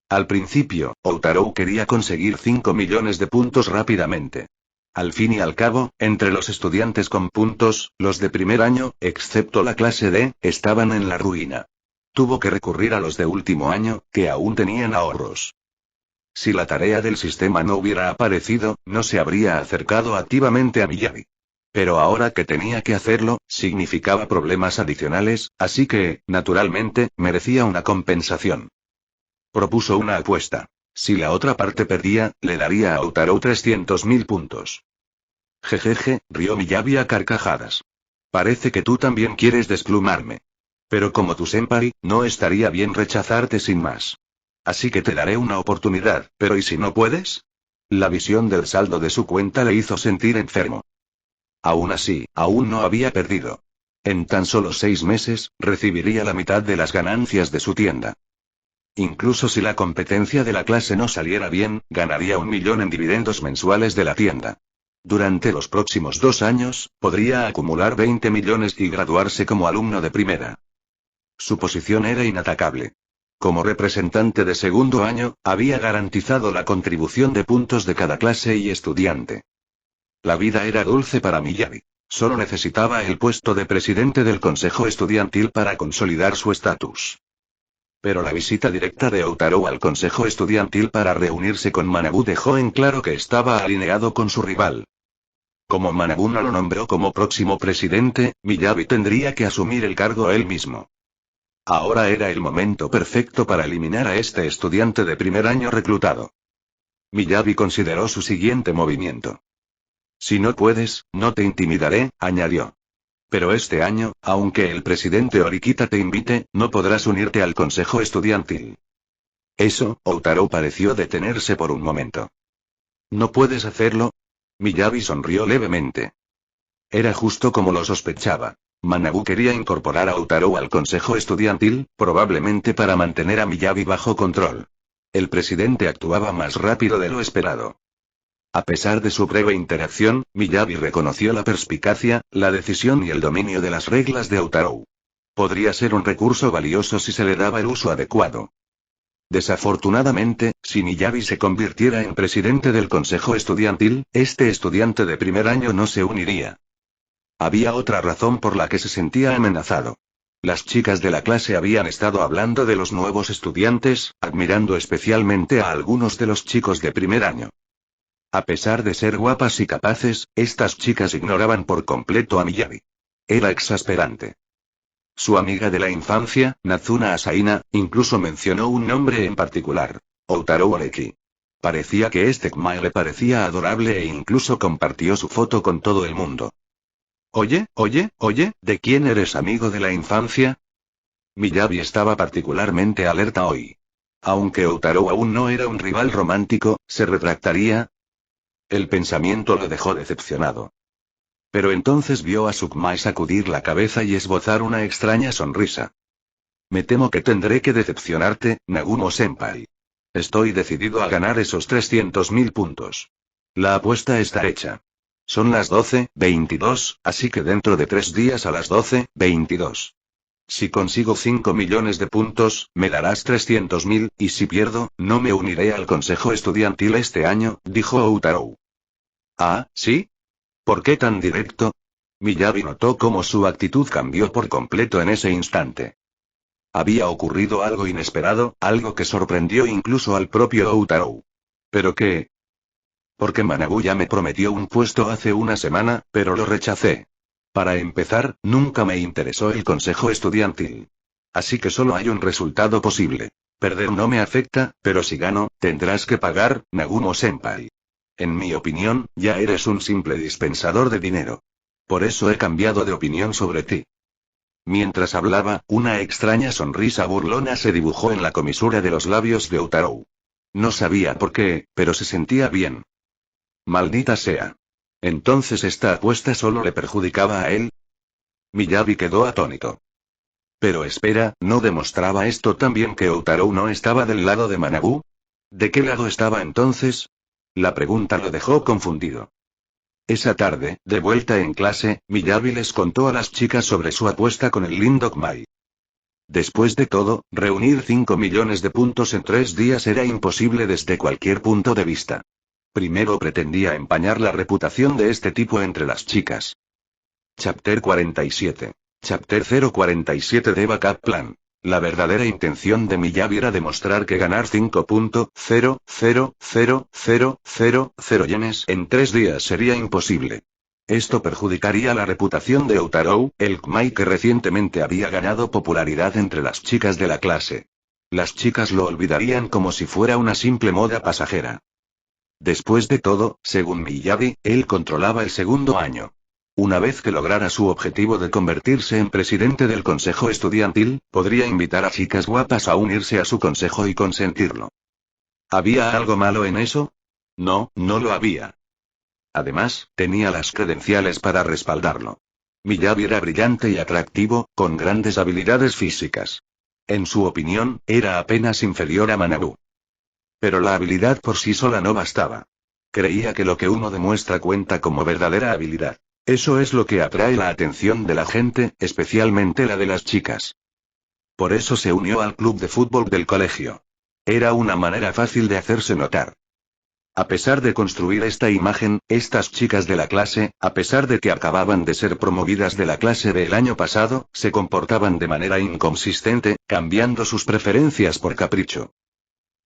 Al principio, Outarou quería conseguir 5 millones de puntos rápidamente. Al fin y al cabo, entre los estudiantes con puntos, los de primer año, excepto la clase D, estaban en la ruina. Tuvo que recurrir a los de último año, que aún tenían ahorros. Si la tarea del sistema no hubiera aparecido, no se habría acercado activamente a Miyabi. Pero ahora que tenía que hacerlo, significaba problemas adicionales, así que, naturalmente, merecía una compensación. Propuso una apuesta. Si la otra parte perdía, le daría a Outarou 300.000 puntos. Jejeje, rió Miyabi a carcajadas. Parece que tú también quieres desplumarme. Pero como tu senpai, no estaría bien rechazarte sin más. Así que te daré una oportunidad, pero ¿y si no puedes? La visión del saldo de su cuenta le hizo sentir enfermo. Aún así, aún no había perdido. En tan solo 6 meses, recibiría la mitad de las ganancias de su tienda. Incluso si la competencia de la clase no saliera bien, ganaría 1 millón en dividendos mensuales de la tienda. Durante los próximos 2 años, podría acumular 20 millones y graduarse como alumno de primera. Su posición era inatacable. Como representante de segundo año, había garantizado la contribución de puntos de cada clase y estudiante. La vida era dulce para Miyabi. Solo necesitaba el puesto de presidente del consejo estudiantil para consolidar su estatus. Pero la visita directa de Outaro al consejo estudiantil para reunirse con Manabu dejó en claro que estaba alineado con su rival. Como Manabu no lo nombró como próximo presidente, Miyabi tendría que asumir el cargo él mismo. Ahora era el momento perfecto para eliminar a este estudiante de primer año reclutado. Miyabi consideró su siguiente movimiento. Si no puedes, no te intimidaré, añadió. Pero este año, aunque el presidente Horikita te invite, no podrás unirte al consejo estudiantil. Eso, Outaro pareció detenerse por un momento. ¿No puedes hacerlo? Miyabi sonrió levemente. Era justo como lo sospechaba. Manabu quería incorporar a Outaro al consejo estudiantil, probablemente para mantener a Miyabi bajo control. El presidente actuaba más rápido de lo esperado. A pesar de su breve interacción, Miyabi reconoció la perspicacia, la decisión y el dominio de las reglas de Outaro. Podría ser un recurso valioso si se le daba el uso adecuado. Desafortunadamente, si Miyabi se convirtiera en presidente del consejo estudiantil, este estudiante de primer año no se uniría. Había otra razón por la que se sentía amenazado. Las chicas de la clase habían estado hablando de los nuevos estudiantes, admirando especialmente a algunos de los chicos de primer año. A pesar de ser guapas y capaces, estas chicas ignoraban por completo a Miyabi. Era exasperante. Su amiga de la infancia, Nazuna Asaina, incluso mencionó un nombre en particular: Outaro Oreki. Parecía que este Kmai le parecía adorable e incluso compartió su foto con todo el mundo. Oye, ¿de quién eres amigo de la infancia? Miyabi estaba particularmente alerta hoy. Aunque Outaro aún no era un rival romántico, ¿se retractaría? El pensamiento lo dejó decepcionado. Pero entonces vio a Sukmai sacudir la cabeza y esbozar una extraña sonrisa. Me temo que tendré que decepcionarte, Nagumo-senpai. Estoy decidido a ganar esos 300.000 puntos. La apuesta está hecha. Son las 12:22, así que dentro de 3 días a las 12:22. Si consigo 5 millones de puntos, me darás 300.000, y si pierdo, no me uniré al consejo estudiantil este año, dijo Outaro. Ah, ¿sí? ¿Por qué tan directo? Miyabi notó cómo su actitud cambió por completo en ese instante. Había ocurrido algo inesperado, algo que sorprendió incluso al propio Outaro. ¿Pero qué? Porque Manabu ya me prometió un puesto hace una semana, pero lo rechacé. Para empezar, nunca me interesó el consejo estudiantil. Así que solo hay un resultado posible. Perder no me afecta, pero si gano, tendrás que pagar, Nagumo-senpai. En mi opinión, ya eres un simple dispensador de dinero. Por eso he cambiado de opinión sobre ti. Mientras hablaba, una extraña sonrisa burlona se dibujó en la comisura de los labios de Outaro. No sabía por qué, pero se sentía bien. Maldita sea. ¿Entonces esta apuesta solo le perjudicaba a él? Miyabi quedó atónito. Pero espera, ¿no demostraba esto también que Outaro no estaba del lado de Manabu? ¿De qué lado estaba entonces? La pregunta lo dejó confundido. Esa tarde, de vuelta en clase, Miyabi les contó a las chicas sobre su apuesta con el lindo Kmai. Después de todo, reunir 5 millones de puntos en 3 días era imposible desde cualquier punto de vista. Primero pretendía empañar la reputación de este tipo entre las chicas. Chapter 47. Chapter 047 de Backup Plan. La verdadera intención de Miyabi era demostrar que ganar 5.0000000 yenes en 3 días sería imposible. Esto perjudicaría la reputación de Outaro, el Kmai que recientemente había ganado popularidad entre las chicas de la clase. Las chicas lo olvidarían como si fuera una simple moda pasajera. Después de todo, según Miyabi, él controlaba el segundo año. Una vez que lograra su objetivo de convertirse en presidente del consejo estudiantil, podría invitar a chicas guapas a unirse a su consejo y consentirlo. ¿Había algo malo en eso? No, no lo había. Además, tenía las credenciales para respaldarlo. Miyabi era brillante y atractivo, con grandes habilidades físicas. En su opinión, era apenas inferior a Manabu. Pero la habilidad por sí sola no bastaba. Creía que lo que uno demuestra cuenta como verdadera habilidad. Eso es lo que atrae la atención de la gente, especialmente la de las chicas. Por eso se unió al club de fútbol del colegio. Era una manera fácil de hacerse notar. A pesar de construir esta imagen, estas chicas de la clase, a pesar de que acababan de ser promovidas de la clase B el año pasado, se comportaban de manera inconsistente, cambiando sus preferencias por capricho.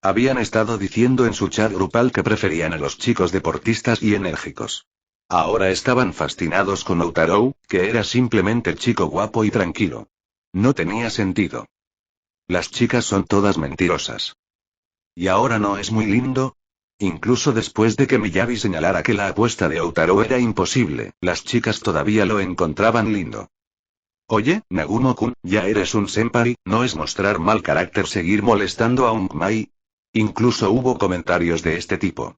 Habían estado diciendo en su chat grupal que preferían a los chicos deportistas y enérgicos. Ahora estaban fascinados con Outaro, que era simplemente chico guapo y tranquilo. No tenía sentido. Las chicas son todas mentirosas. ¿Y ahora no es muy lindo? Incluso después de que Miyabi señalara que la apuesta de Outaro era imposible, las chicas todavía lo encontraban lindo. Oye, Nagumo-kun, ya eres un senpai, ¿no es mostrar mal carácter seguir molestando a un Kmai? Incluso hubo comentarios de este tipo.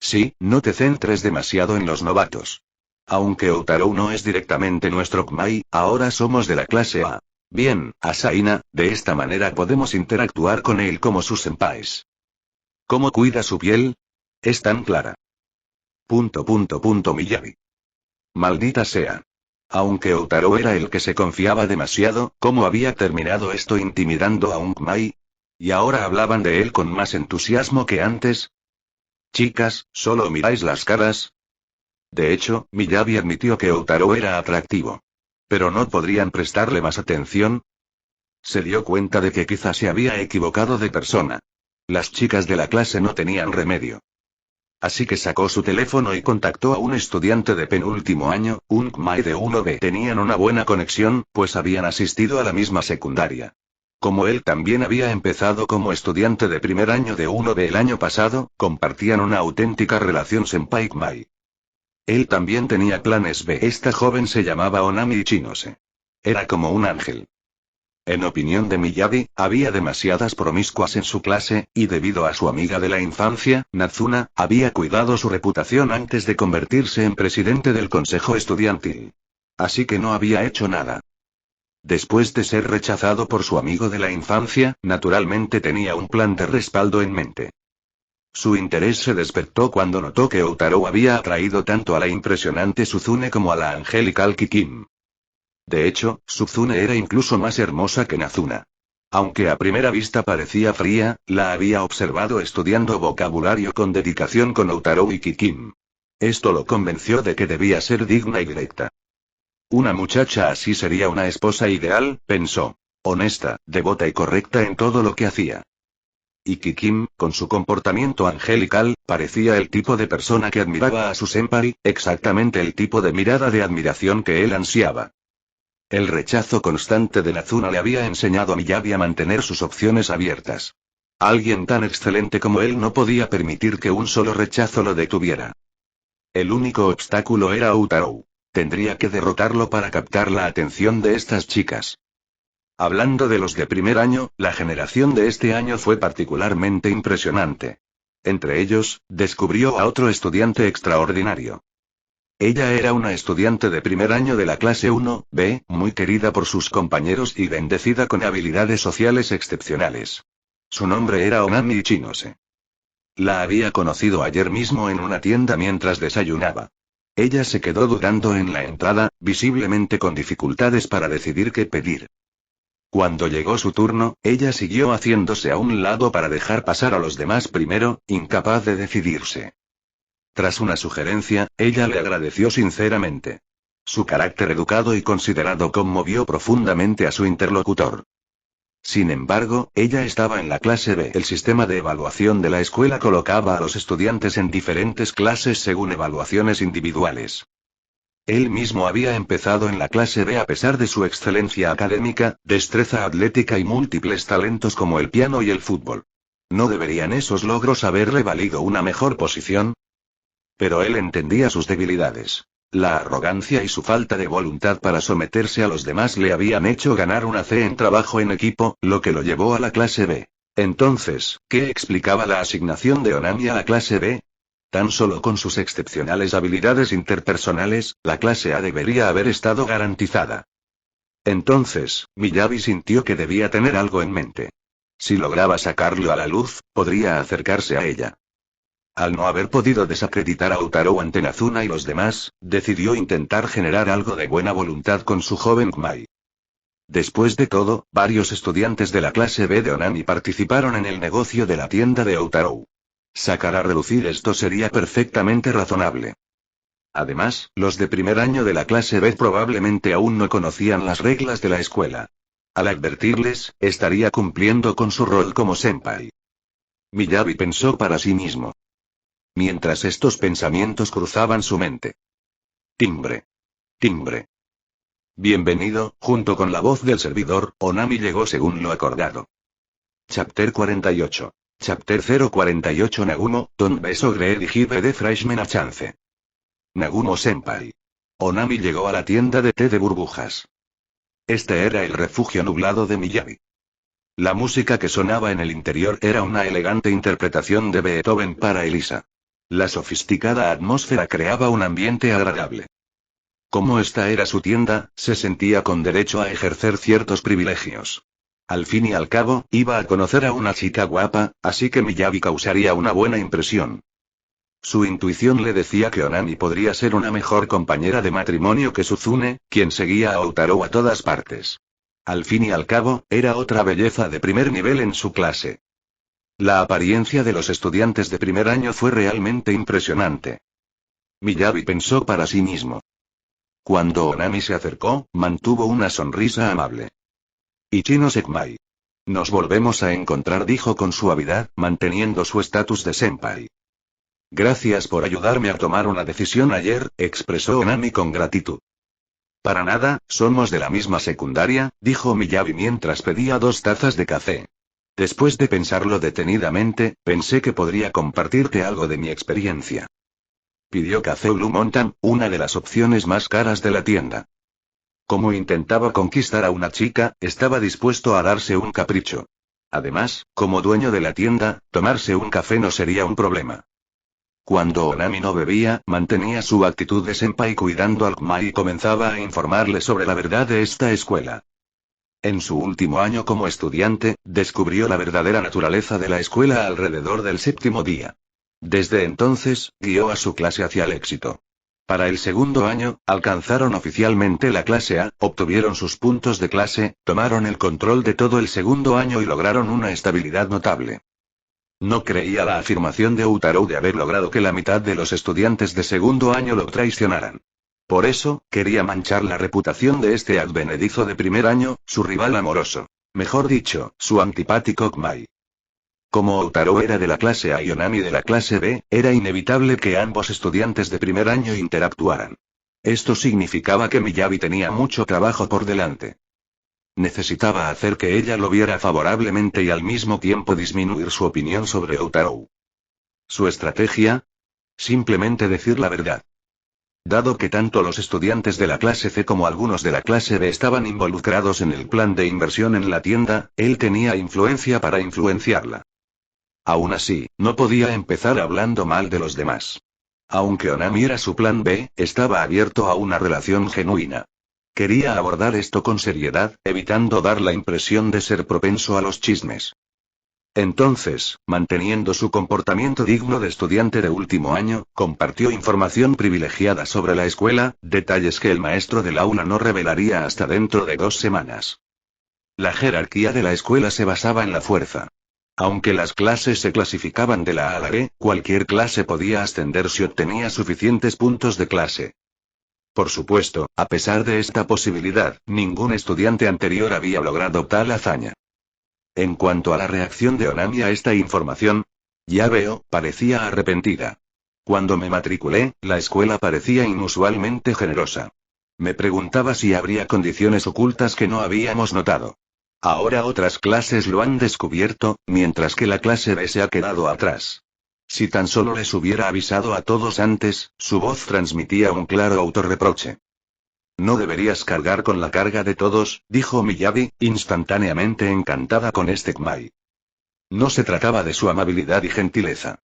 Sí, no te centres demasiado en los novatos. Aunque Outaro no es directamente nuestro Kmai, ahora somos de la clase A. Bien, Asaina, de esta manera podemos interactuar con él como sus senpais. ¿Cómo cuida su piel? Es tan clara. Miyabi. Maldita sea. Aunque Outaro era el que se confiaba demasiado, ¿cómo había terminado esto intimidando a un Kmai? ¿Y ahora hablaban de él con más entusiasmo que antes? Chicas, ¿solo miráis las caras? De hecho, Miyabi admitió que Outaro era atractivo. ¿Pero no podrían prestarle más atención? Se dio cuenta de que quizás se había equivocado de persona. Las chicas de la clase no tenían remedio. Así que sacó su teléfono y contactó a un estudiante de penúltimo año, un Kmai de 1B. Tenían una buena conexión, pues habían asistido a la misma secundaria. Como él también había empezado como estudiante de primer año de 1B el año pasado, compartían una auténtica relación senpai-kmai. Él también tenía planes B. Esta joven se llamaba Onami Ichinose. Era como un ángel. En opinión de Miyabi, había demasiadas promiscuas en su clase, y debido a su amiga de la infancia, Nazuna, había cuidado su reputación antes de convertirse en presidente del consejo estudiantil. Así que no había hecho nada. Después de ser rechazado por su amigo de la infancia, naturalmente tenía un plan de respaldo en mente. Su interés se despertó cuando notó que Outaro había atraído tanto a la impresionante Suzune como a la angelical Kikim. De hecho, Suzune era incluso más hermosa que Nazuna. Aunque a primera vista parecía fría, la había observado estudiando vocabulario con dedicación con Outaro y Kikim. Esto lo convenció de que debía ser digna y directa. Una muchacha así sería una esposa ideal, pensó. Honesta, devota y correcta en todo lo que hacía. Y Kikim, con su comportamiento angelical, parecía el tipo de persona que admiraba a su senpai, exactamente el tipo de mirada de admiración que él ansiaba. El rechazo constante de Nazuna le había enseñado a Miyabi a mantener sus opciones abiertas. Alguien tan excelente como él no podía permitir que un solo rechazo lo detuviera. El único obstáculo era Outaro. Tendría que derrotarlo para captar la atención de estas chicas. Hablando de los de primer año, la generación de este año fue particularmente impresionante. Entre ellos, descubrió a otro estudiante extraordinario. Ella era una estudiante de primer año de la clase 1B, muy querida por sus compañeros y bendecida con habilidades sociales excepcionales. Su nombre era Onami Ichinose. La había conocido ayer mismo en una tienda mientras desayunaba. Ella se quedó dudando en la entrada, visiblemente con dificultades para decidir qué pedir. Cuando llegó su turno, ella siguió haciéndose a un lado para dejar pasar a los demás primero, incapaz de decidirse. Tras una sugerencia, ella le agradeció sinceramente. Su carácter educado y considerado conmovió profundamente a su interlocutor. Sin embargo, ella estaba en la clase B. El sistema de evaluación de la escuela colocaba a los estudiantes en diferentes clases según evaluaciones individuales. Él mismo había empezado en la clase B a pesar de su excelencia académica, destreza atlética y múltiples talentos como el piano y el fútbol. ¿No deberían esos logros haberle valido una mejor posición? Pero él entendía sus debilidades. La arrogancia y su falta de voluntad para someterse a los demás le habían hecho ganar una C en trabajo en equipo, lo que lo llevó a la clase B. Entonces, ¿qué explicaba la asignación de Onami a la clase B? Tan solo con sus excepcionales habilidades interpersonales, la clase A debería haber estado garantizada. Entonces, Miyabi sintió que debía tener algo en mente. Si lograba sacarlo a la luz, podría acercarse a ella. Al no haber podido desacreditar a Utaro ante Nazuna y los demás, decidió intentar generar algo de buena voluntad con su joven Kmai. Después de todo, varios estudiantes de la clase B de Onami participaron en el negocio de la tienda de Utaro. Sacar a relucir esto sería perfectamente razonable. Además, los de primer año de la clase B probablemente aún no conocían las reglas de la escuela. Al advertirles, estaría cumpliendo con su rol como senpai. Miyabi pensó para sí mismo. Mientras estos pensamientos cruzaban su mente. Timbre. Timbre. Bienvenido, junto con la voz del servidor, Onami llegó según lo acordado. Chapter 48. Chapter 048 Nagumo, Ton Beso Grade Hibe de Freshman a Chance. Nagumo Senpai. Onami llegó a la tienda de té de burbujas. Este era el refugio nublado de Miyabi. La música que sonaba en el interior era una elegante interpretación de Beethoven para Elisa. La sofisticada atmósfera creaba un ambiente agradable. Como esta era su tienda, se sentía con derecho a ejercer ciertos privilegios. Al fin y al cabo, iba a conocer a una chica guapa, así que Miyabi causaría una buena impresión. Su intuición le decía que Onami podría ser una mejor compañera de matrimonio que Suzune, quien seguía a Utaro a todas partes. Al fin y al cabo, era otra belleza de primer nivel en su clase. La apariencia de los estudiantes de primer año fue realmente impresionante. Miyabi pensó para sí mismo. Cuando Onami se acercó, mantuvo una sonrisa amable. Ichino Sekmai. Nos volvemos a encontrar, dijo con suavidad, manteniendo su estatus de senpai. Gracias por ayudarme a tomar una decisión ayer, expresó Onami con gratitud. Para nada, somos de la misma secundaria, dijo Miyabi mientras pedía 2 tazas de café. Después de pensarlo detenidamente, pensé que podría compartirte algo de mi experiencia. Pidió café Blue Mountain, una de las opciones más caras de la tienda. Como intentaba conquistar a una chica, estaba dispuesto a darse un capricho. Además, como dueño de la tienda, tomarse un café no sería un problema. Cuando Onami no bebía, mantenía su actitud de senpai cuidando al Kmai y comenzaba a informarle sobre la verdad de esta escuela. En su último año como estudiante, descubrió la verdadera naturaleza de la escuela alrededor del 7º día. Desde entonces, guió a su clase hacia el éxito. Para el 2º año, alcanzaron oficialmente la clase A, obtuvieron sus puntos de clase, tomaron el control de todo el 2º año y lograron una estabilidad notable. No creía la afirmación de Utaro de haber logrado que la mitad de los estudiantes de 2º año lo traicionaran. Por eso, quería manchar la reputación de este advenedizo de primer año, su rival amoroso. Mejor dicho, su antipático Kmai. Como Utaro era de la clase A y Onami de la clase B, era inevitable que ambos estudiantes de primer año interactuaran. Esto significaba que Miyabi tenía mucho trabajo por delante. Necesitaba hacer que ella lo viera favorablemente y al mismo tiempo disminuir su opinión sobre Utaro. ¿Su estrategia? Simplemente decir la verdad. Dado que tanto los estudiantes de la clase C como algunos de la clase B estaban involucrados en el plan de inversión en la tienda, él tenía influencia para influenciarla. Aún así, no podía empezar hablando mal de los demás. Aunque Onami era su plan B, estaba abierto a una relación genuina. Quería abordar esto con seriedad, evitando dar la impresión de ser propenso a los chismes. Entonces, manteniendo su comportamiento digno de estudiante de último año, compartió información privilegiada sobre la escuela, detalles que el maestro del aula no revelaría hasta dentro de 2 semanas. La jerarquía de la escuela se basaba en la fuerza. Aunque las clases se clasificaban de la A a la B, cualquier clase podía ascender si obtenía suficientes puntos de clase. Por supuesto, a pesar de esta posibilidad, ningún estudiante anterior había logrado tal hazaña. En cuanto a la reacción de Onami a esta información, ya veo, parecía arrepentida. Cuando me matriculé, la escuela parecía inusualmente generosa. Me preguntaba si habría condiciones ocultas que no habíamos notado. Ahora otras clases lo han descubierto, mientras que la clase B se ha quedado atrás. Si tan solo les hubiera avisado a todos antes, su voz transmitía un claro autorreproche. No deberías cargar con la carga de todos, dijo Miyabi, instantáneamente encantada con este Kmai. No se trataba de su amabilidad y gentileza.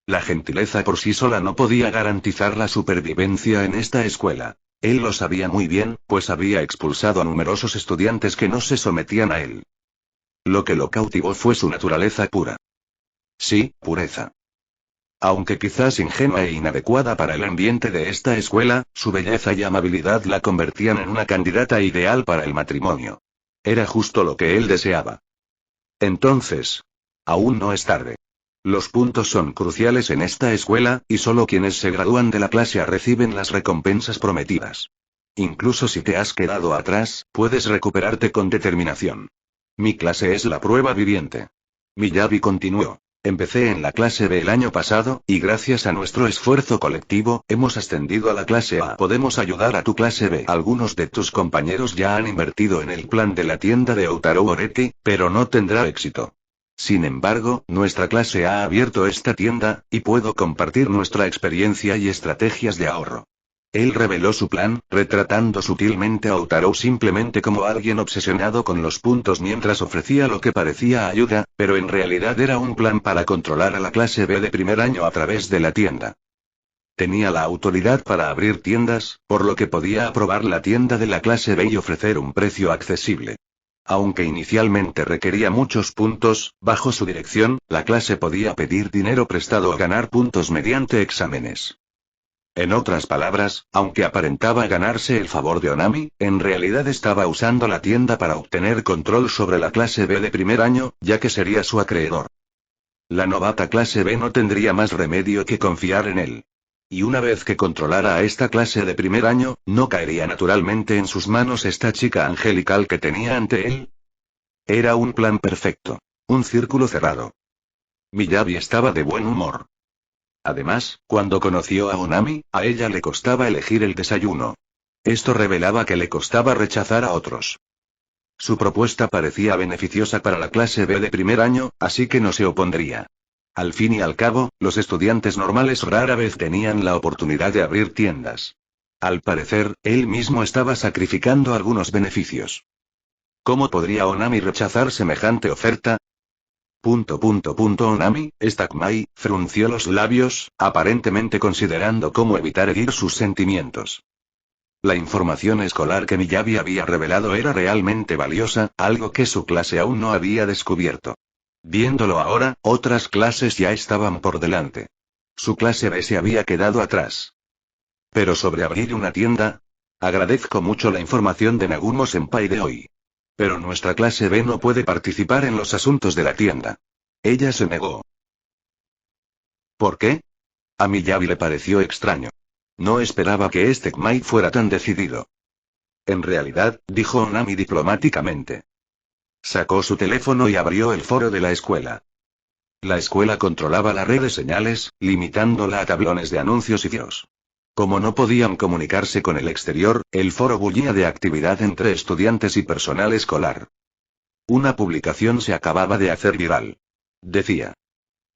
La gentileza por sí sola no podía garantizar la supervivencia en esta escuela. Él lo sabía muy bien, pues había expulsado a numerosos estudiantes que no se sometían a él. Lo que lo cautivó fue su naturaleza pura. Sí, pureza. Aunque quizás ingenua e inadecuada para el ambiente de esta escuela, su belleza y amabilidad la convertían en una candidata ideal para el matrimonio. Era justo lo que él deseaba. Entonces, aún no es tarde. Los puntos son cruciales en esta escuela, y solo quienes se gradúan de la clase A reciben las recompensas prometidas. Incluso si te has quedado atrás, puedes recuperarte con determinación. Mi clase es la prueba viviente. Miyabi continuó. Empecé en la clase B el año pasado, y gracias a nuestro esfuerzo colectivo, hemos ascendido a la clase A. Podemos ayudar a tu clase B. Algunos de tus compañeros ya han invertido en el plan de la tienda de Outaro Moretti, pero no tendrá éxito. Sin embargo, nuestra clase ha abierto esta tienda, y puedo compartir nuestra experiencia y estrategias de ahorro. Él reveló su plan, retratando sutilmente a Outaro simplemente como alguien obsesionado con los puntos mientras ofrecía lo que parecía ayuda, pero en realidad era un plan para controlar a la clase B de primer año a través de la tienda. Tenía la autoridad para abrir tiendas, por lo que podía aprobar la tienda de la clase B y ofrecer un precio accesible. Aunque inicialmente requería muchos puntos, bajo su dirección, la clase podía pedir dinero prestado o ganar puntos mediante exámenes. En otras palabras, aunque aparentaba ganarse el favor de Onami, en realidad estaba usando la tienda para obtener control sobre la clase B de primer año, ya que sería su acreedor. La novata clase B no tendría más remedio que confiar en él. Y una vez que controlara a esta clase de primer año, ¿no caería naturalmente en sus manos esta chica angelical que tenía ante él? Era un plan perfecto. Un círculo cerrado. Miyabi estaba de buen humor. Además, cuando conoció a Onami, a ella le costaba elegir el desayuno. Esto revelaba que le costaba rechazar a otros. Su propuesta parecía beneficiosa para la clase B de primer año, así que no se opondría. Al fin y al cabo, los estudiantes normales rara vez tenían la oportunidad de abrir tiendas. Al parecer, él mismo estaba sacrificando algunos beneficios. ¿Cómo podría Onami rechazar semejante oferta? Onami, Stakmai, frunció los labios, aparentemente considerando cómo evitar herir sus sentimientos. La información escolar que Miyabi había revelado era realmente valiosa, algo que su clase aún no había descubierto. Viéndolo ahora, otras clases ya estaban por delante. Su clase B se había quedado atrás. Pero sobre abrir una tienda, agradezco mucho la información de Nagumo-senpai de hoy. Pero nuestra clase B no puede participar en los asuntos de la tienda. Ella se negó. ¿Por qué? A Miyabi le pareció extraño. No esperaba que este Kmai fuera tan decidido. En realidad, dijo Onami diplomáticamente. Sacó su teléfono y abrió el foro de la escuela. La escuela controlaba la red de señales, limitándola a tablones de anuncios y videos. Como no podían comunicarse con el exterior, el foro bullía de actividad entre estudiantes y personal escolar. Una publicación se acababa de hacer viral. Decía.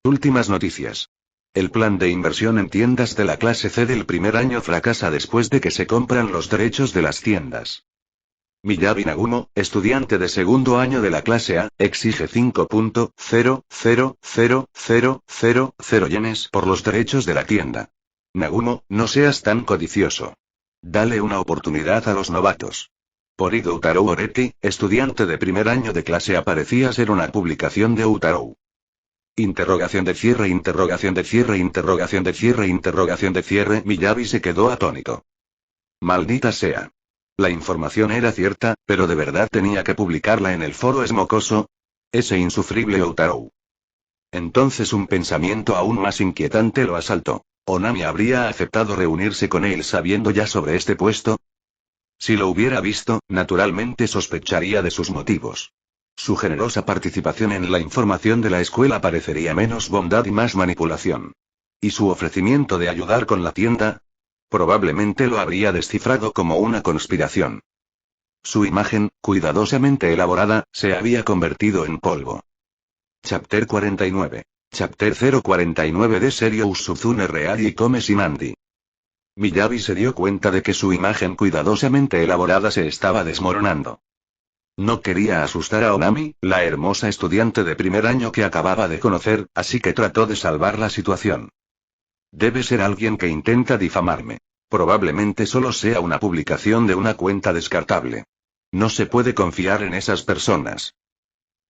Últimas noticias. El plan de inversión en tiendas de la clase C del primer año fracasa después de que se compran los derechos de las tiendas. Miyabi Nagumo, estudiante de segundo año de la clase A, exige 5.0000000 yenes por los derechos de la tienda. Nagumo, no seas tan codicioso. Dale una oportunidad a los novatos. Por Ido Utaro Moretti, estudiante de primer año de clase A, parecía ser una publicación de Utaro. Interrogación de cierre, interrogación de cierre, interrogación de cierre, interrogación de cierre. Miyabi se quedó atónito. Maldita sea. La información era cierta, pero ¿de verdad tenía que publicarla en el foro esmocoso? Ese insufrible Outaro. Entonces un pensamiento aún más inquietante lo asaltó. ¿Onami habría aceptado reunirse con él sabiendo ya sobre este puesto? Si lo hubiera visto, naturalmente sospecharía de sus motivos. Su generosa participación en la información de la escuela parecería menos bondad y más manipulación. ¿Y su ofrecimiento de ayudar con la tienda? Probablemente lo habría descifrado como una conspiración. Su imagen, cuidadosamente elaborada, se había convertido en polvo. Chapter 49. Chapter 049 de Serio Usuzune Real y Come Shinandi. Miyabi se dio cuenta de que su imagen cuidadosamente elaborada se estaba desmoronando. No quería asustar a Onami, la hermosa estudiante de primer año que acababa de conocer, así que trató de salvar la situación. Debe ser alguien que intenta difamarme. Probablemente solo sea una publicación de una cuenta descartable. No se puede confiar en esas personas.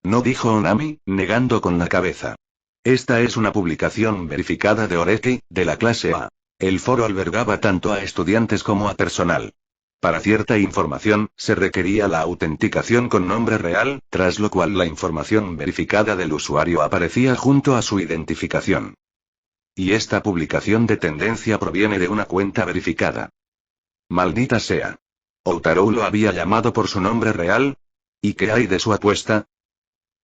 No, dijo Onami, negando con la cabeza. Esta es una publicación verificada de Oreki, de la clase A. El foro albergaba tanto a estudiantes como a personal. Para cierta información, se requería la autenticación con nombre real, tras lo cual la información verificada del usuario aparecía junto a su identificación. Y esta publicación de tendencia proviene de una cuenta verificada. Maldita sea. ¿Outaro lo había llamado por su nombre real? ¿Y qué hay de su apuesta?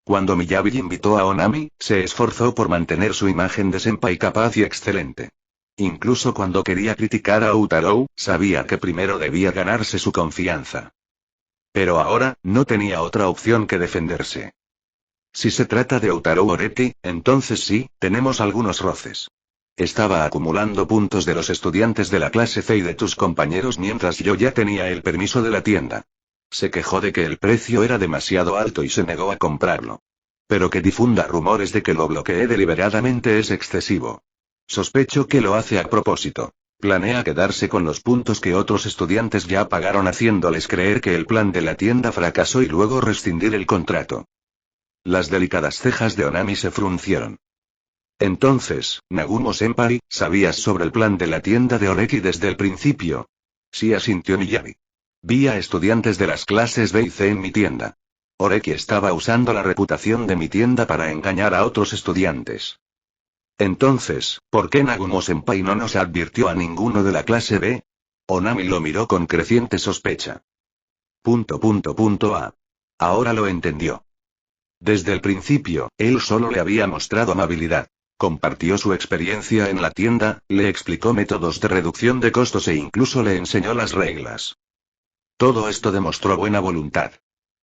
Cuando Miyabi invitó a Onami, se esforzó por mantener su imagen de senpai capaz y excelente. Incluso cuando quería criticar a Outaro, sabía que primero debía ganarse su confianza. Pero ahora, no tenía otra opción que defenderse. Si se trata de Outaro Oreki, entonces sí, tenemos algunos roces. Estaba acumulando puntos de los estudiantes de la clase C y de tus compañeros mientras yo ya tenía el permiso de la tienda. Se quejó de que el precio era demasiado alto y se negó a comprarlo. Pero que difunda rumores de que lo bloqueé deliberadamente es excesivo. Sospecho que lo hace a propósito. Planea quedarse con los puntos que otros estudiantes ya pagaron haciéndoles creer que el plan de la tienda fracasó y luego rescindir el contrato. Las delicadas cejas de Onami se fruncieron. Entonces, Nagumo-senpai, ¿sabías sobre el plan de la tienda de Oreki desde el principio? Sí, asintió Miyabi. Vi a estudiantes de las clases B y C en mi tienda. Oreki estaba usando la reputación de mi tienda para engañar a otros estudiantes. Entonces, ¿por qué Nagumo-senpai no nos advirtió a ninguno de la clase B? Onami lo miró con creciente sospecha. Ahora lo entendió. Desde el principio, él solo le había mostrado amabilidad. Compartió su experiencia en la tienda, le explicó métodos de reducción de costos e incluso le enseñó las reglas. Todo esto demostró buena voluntad.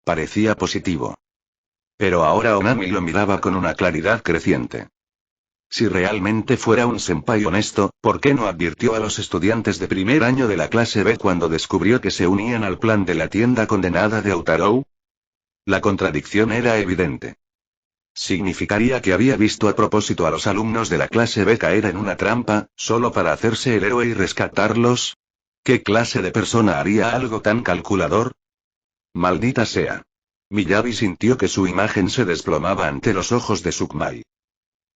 Parecía positivo. Pero ahora Onami lo miraba con una claridad creciente. Si realmente fuera un senpai honesto, ¿por qué no advirtió a los estudiantes de primer año de la clase B cuando descubrió que se unían al plan de la tienda condenada de Outaro? La contradicción era evidente. ¿Significaría que había visto a propósito a los alumnos de la clase B caer en una trampa, solo para hacerse el héroe y rescatarlos? ¿Qué clase de persona haría algo tan calculador? Maldita sea. Miyabi sintió que su imagen se desplomaba ante los ojos de Sukmai.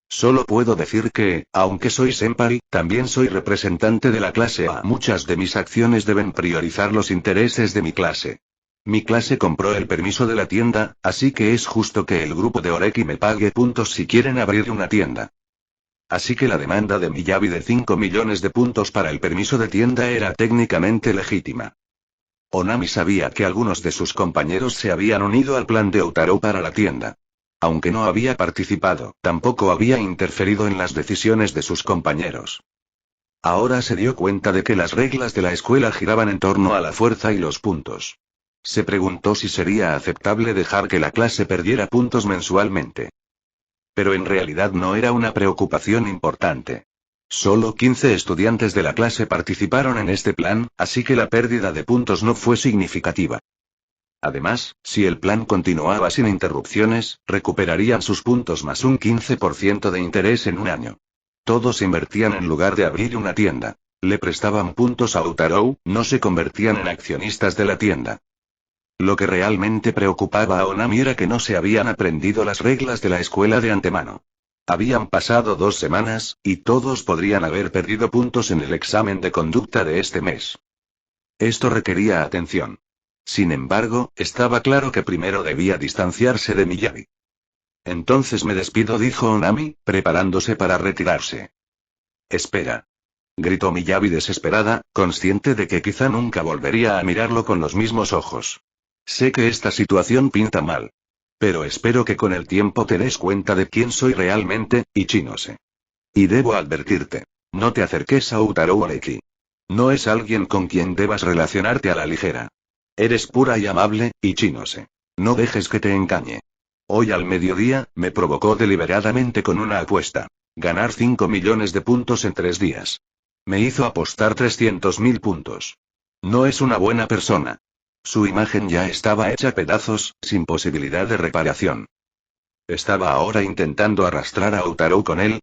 Solo puedo decir que, aunque soy senpai, también soy representante de la clase A. Muchas de mis acciones deben priorizar los intereses de mi clase. Mi clase compró el permiso de la tienda, así que es justo que el grupo de Oreki me pague puntos si quieren abrir una tienda. Así que la demanda de Miyabi de 5 millones de puntos para el permiso de tienda era técnicamente legítima. Onami sabía que algunos de sus compañeros se habían unido al plan de Outaro para la tienda. Aunque no había participado, tampoco había interferido en las decisiones de sus compañeros. Ahora se dio cuenta de que las reglas de la escuela giraban en torno a la fuerza y los puntos. Se preguntó si sería aceptable dejar que la clase perdiera puntos mensualmente. Pero en realidad no era una preocupación importante. Solo 15 estudiantes de la clase participaron en este plan, así que la pérdida de puntos no fue significativa. Además, si el plan continuaba sin interrupciones, recuperarían sus puntos más un 15% de interés en un año. Todos invertían en lugar de abrir una tienda. Le prestaban puntos a Outaro, no se convertían en accionistas de la tienda. Lo que realmente preocupaba a Onami era que no se habían aprendido las reglas de la escuela de antemano. Habían pasado 2 semanas, y todos podrían haber perdido puntos en el examen de conducta de este mes. Esto requería atención. Sin embargo, estaba claro que primero debía distanciarse de Miyabi. Entonces me despido, dijo Onami, preparándose para retirarse. Espera. Gritó Miyabi desesperada, consciente de que quizá nunca volvería a mirarlo con los mismos ojos. Sé que esta situación pinta mal. Pero espero que con el tiempo te des cuenta de quién soy realmente, Ichinose. Y debo advertirte. No te acerques a Outaro Oreki. No es alguien con quien debas relacionarte a la ligera. Eres pura y amable, Ichinose. No dejes que te engañe. Hoy al mediodía, me provocó deliberadamente con una apuesta. Ganar 5 millones de puntos en 3 días. Me hizo apostar 300.000 puntos. No es una buena persona. Su imagen ya estaba hecha pedazos, sin posibilidad de reparación. ¿Estaba ahora intentando arrastrar a Outaro con él?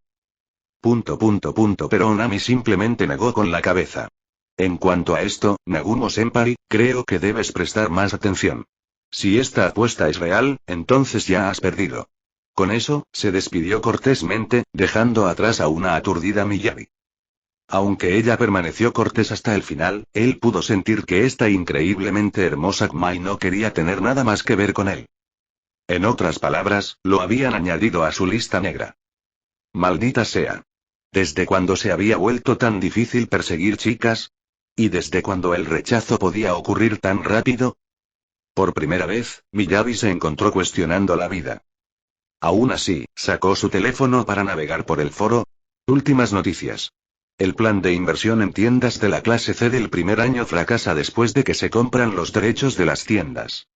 Pero Onami simplemente negó con la cabeza. En cuanto a esto, Nagumo-senpai, creo que debes prestar más atención. Si esta apuesta es real, entonces ya has perdido. Con eso, se despidió cortésmente, dejando atrás a una aturdida Miyabi. Aunque ella permaneció cortés hasta el final, él pudo sentir que esta increíblemente hermosa Kmai no quería tener nada más que ver con él. En otras palabras, lo habían añadido a su lista negra. Maldita sea. ¿Desde cuándo se había vuelto tan difícil perseguir chicas? ¿Y desde cuándo el rechazo podía ocurrir tan rápido? Por primera vez, Miyabi se encontró cuestionando la vida. Aún así, sacó su teléfono para navegar por el foro. Últimas noticias. El plan de inversión en tiendas de la clase C del primer año fracasa después de que se compran los derechos de las tiendas.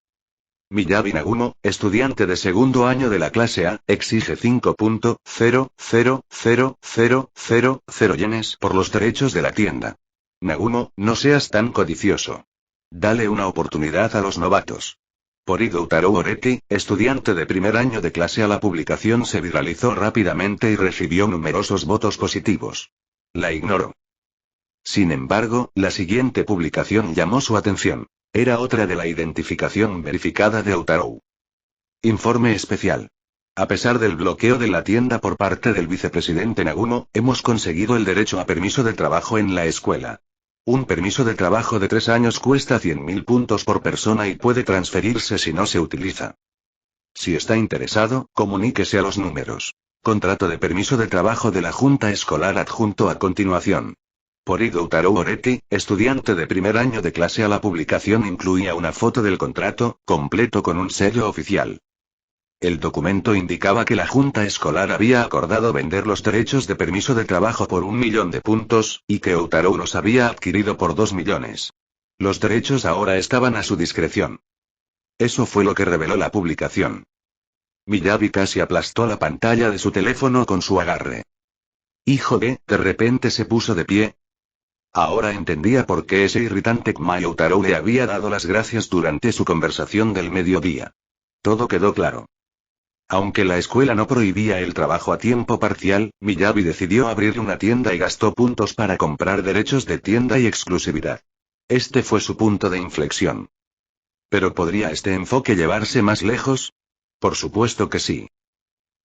Miyabi Nagumo, estudiante de segundo año de la clase A, exige 5.0000000 yenes por los derechos de la tienda. Nagumo, no seas tan codicioso. Dale una oportunidad a los novatos. Por Utaro Oreki, estudiante de primer año de clase A, la publicación se viralizó rápidamente y recibió numerosos votos positivos. La ignoró. Sin embargo, la siguiente publicación llamó su atención. Era otra de la identificación verificada de Utaro. Informe especial. A pesar del bloqueo de la tienda por parte del vicepresidente Nagumo, hemos conseguido el derecho a permiso de trabajo en la escuela. Un permiso de trabajo de 3 años cuesta 100.000 puntos por persona y puede transferirse si no se utiliza. Si está interesado, comuníquese a los números. Contrato de permiso de trabajo de la Junta Escolar adjunto a continuación. Por Utaro Oreki, estudiante de primer año de clase A. La publicación incluía una foto del contrato, completo con un sello oficial. El documento indicaba que la Junta Escolar había acordado vender los derechos de permiso de trabajo por 1.000.000 de puntos, y que Utaro los había adquirido por 2 millones. Los derechos ahora estaban a su discreción. Eso fue lo que reveló la publicación. Miyabi casi aplastó la pantalla de su teléfono con su agarre. Hijo de repente se puso de pie. Ahora entendía por qué ese irritante Kmai Utaro le había dado las gracias durante su conversación del mediodía. Todo quedó claro. Aunque la escuela no prohibía el trabajo a tiempo parcial, Miyabi decidió abrir una tienda y gastó puntos para comprar derechos de tienda y exclusividad. Este fue su punto de inflexión. ¿Pero podría este enfoque llevarse más lejos? Por supuesto que sí.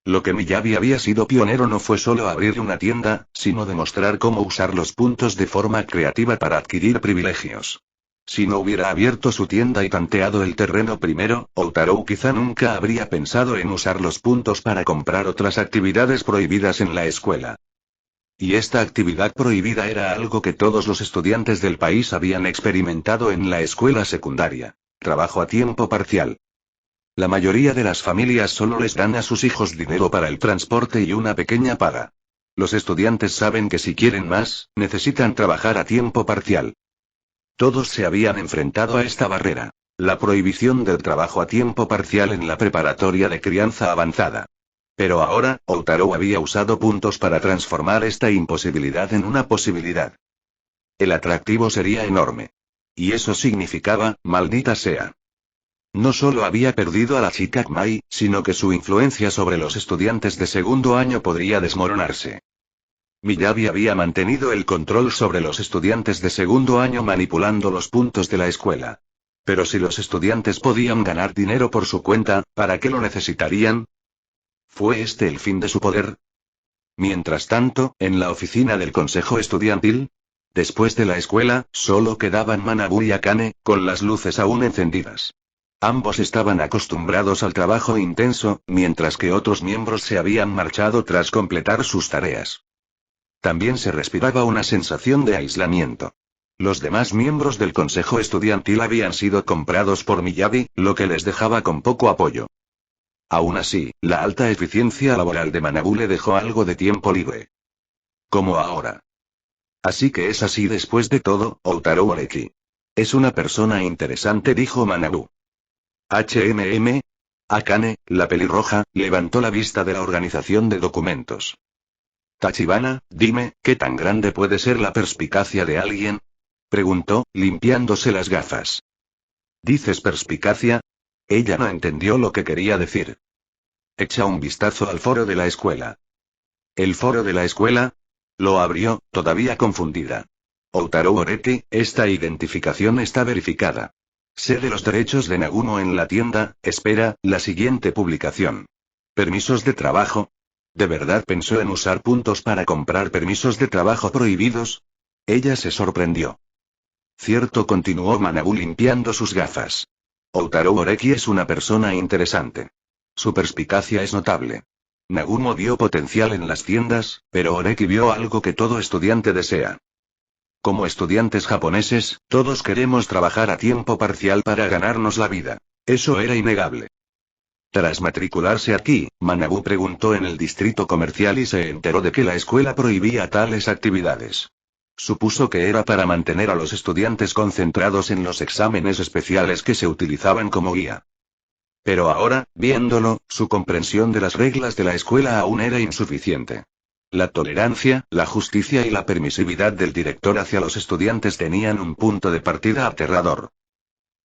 Lo que Miyabi había sido pionero no fue solo abrir una tienda, sino demostrar cómo usar los puntos de forma creativa para adquirir privilegios. Si no hubiera abierto su tienda y tanteado el terreno primero, Utaro quizá nunca habría pensado en usar los puntos para comprar otras actividades prohibidas en la escuela. Y esta actividad prohibida era algo que todos los estudiantes del país habían experimentado en la escuela secundaria: trabajo a tiempo parcial. La mayoría de las familias solo les dan a sus hijos dinero para el transporte y una pequeña paga. Los estudiantes saben que si quieren más, necesitan trabajar a tiempo parcial. Todos se habían enfrentado a esta barrera: la prohibición del trabajo a tiempo parcial en la preparatoria de crianza avanzada. Pero ahora, Utaro había usado puntos para transformar esta imposibilidad en una posibilidad. El atractivo sería enorme. Y eso significaba, maldita sea. No solo había perdido a la chica Kmai, sino que su influencia sobre los estudiantes de segundo año podría desmoronarse. Miyabi había mantenido el control sobre los estudiantes de segundo año manipulando los puntos de la escuela. Pero si los estudiantes podían ganar dinero por su cuenta, ¿para qué lo necesitarían? ¿Fue este el fin de su poder? Mientras tanto, en la oficina del consejo estudiantil, después de la escuela, solo quedaban Manabu y Akane, con las luces aún encendidas. Ambos estaban acostumbrados al trabajo intenso, mientras que otros miembros se habían marchado tras completar sus tareas. También se respiraba una sensación de aislamiento. Los demás miembros del consejo estudiantil habían sido comprados por Miyabi, lo que les dejaba con poco apoyo. Aún así, la alta eficiencia laboral de Manabu le dejó algo de tiempo libre. Como ahora. Así que es así después de todo, Utaro Oreki. Es una persona interesante, dijo Manabu. Akane, la pelirroja, levantó la vista de la organización de documentos. Tachibana, dime, ¿qué tan grande puede ser la perspicacia de alguien? Preguntó, limpiándose las gafas. ¿Dices perspicacia? Ella no entendió lo que quería decir. Echa un vistazo al foro de la escuela. ¿El foro de la escuela? Lo abrió, todavía confundida. Outaro Oreki, esta identificación está verificada. Sé de los derechos de Nagumo en la tienda, espera, la siguiente publicación. ¿Permisos de trabajo? ¿De verdad pensó en usar puntos para comprar permisos de trabajo prohibidos? Ella se sorprendió. Cierto, continuó Manabu limpiando sus gafas. Outaro Oreki es una persona interesante. Su perspicacia es notable. Nagumo vio potencial en las tiendas, pero Oreki vio algo que todo estudiante desea. Como estudiantes japoneses, todos queremos trabajar a tiempo parcial para ganarnos la vida. Eso era innegable. Tras matricularse aquí, Manabu preguntó en el distrito comercial y se enteró de que la escuela prohibía tales actividades. Supuso que era para mantener a los estudiantes concentrados en los exámenes especiales que se utilizaban como guía. Pero ahora, viéndolo, su comprensión de las reglas de la escuela aún era insuficiente. La tolerancia, la justicia y la permisividad del director hacia los estudiantes tenían un punto de partida aterrador.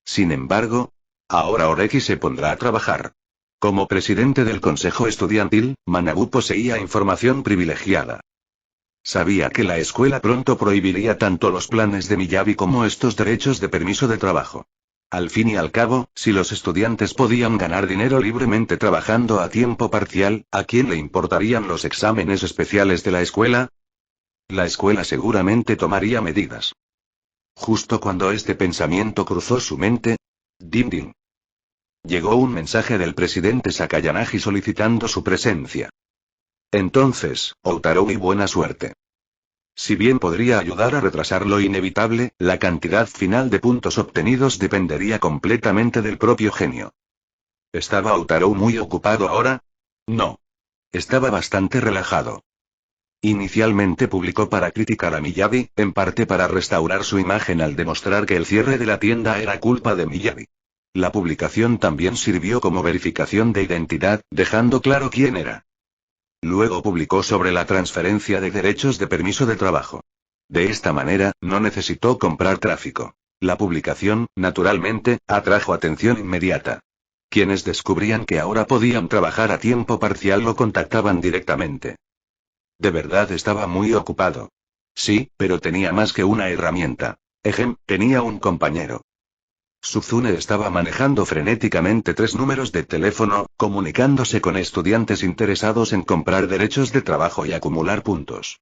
Sin embargo, ahora Oreki se pondrá a trabajar. Como presidente del consejo estudiantil, Manabu poseía información privilegiada. Sabía que la escuela pronto prohibiría tanto los planes de Miyabi como estos derechos de permiso de trabajo. Al fin y al cabo, si los estudiantes podían ganar dinero libremente trabajando a tiempo parcial, ¿a quién le importarían los exámenes especiales de la escuela? La escuela seguramente tomaría medidas. Justo cuando este pensamiento cruzó su mente, ¡din din! Llegó un mensaje del presidente Sakayanagi solicitando su presencia. Entonces, Outaro y buena suerte. Si bien podría ayudar a retrasar lo inevitable, la cantidad final de puntos obtenidos dependería completamente del propio genio. ¿Estaba Outaro muy ocupado ahora? No. Estaba bastante relajado. Inicialmente publicó para criticar a Miyabi, en parte para restaurar su imagen al demostrar que el cierre de la tienda era culpa de Miyabi. La publicación también sirvió como verificación de identidad, dejando claro quién era. Luego publicó sobre la transferencia de derechos de permiso de trabajo. De esta manera, no necesitó comprar tráfico. La publicación, naturalmente, atrajo atención inmediata. Quienes descubrían que ahora podían trabajar a tiempo parcial lo contactaban directamente. De verdad estaba muy ocupado. Sí, pero tenía más que una herramienta. Tenía un compañero. Suzune estaba manejando frenéticamente 3 números de teléfono, comunicándose con estudiantes interesados en comprar derechos de trabajo y acumular puntos.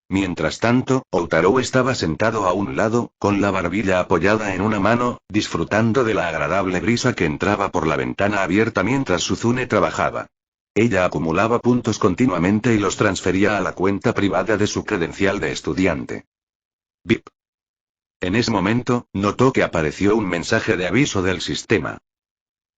Mientras tanto, Outaro estaba sentado a un lado, con la barbilla apoyada en una mano, disfrutando de la agradable brisa que entraba por la ventana abierta mientras Suzune trabajaba. Ella acumulaba puntos continuamente y los transfería a la cuenta privada de su credencial de estudiante. Bip. En ese momento, notó que apareció un mensaje de aviso del sistema.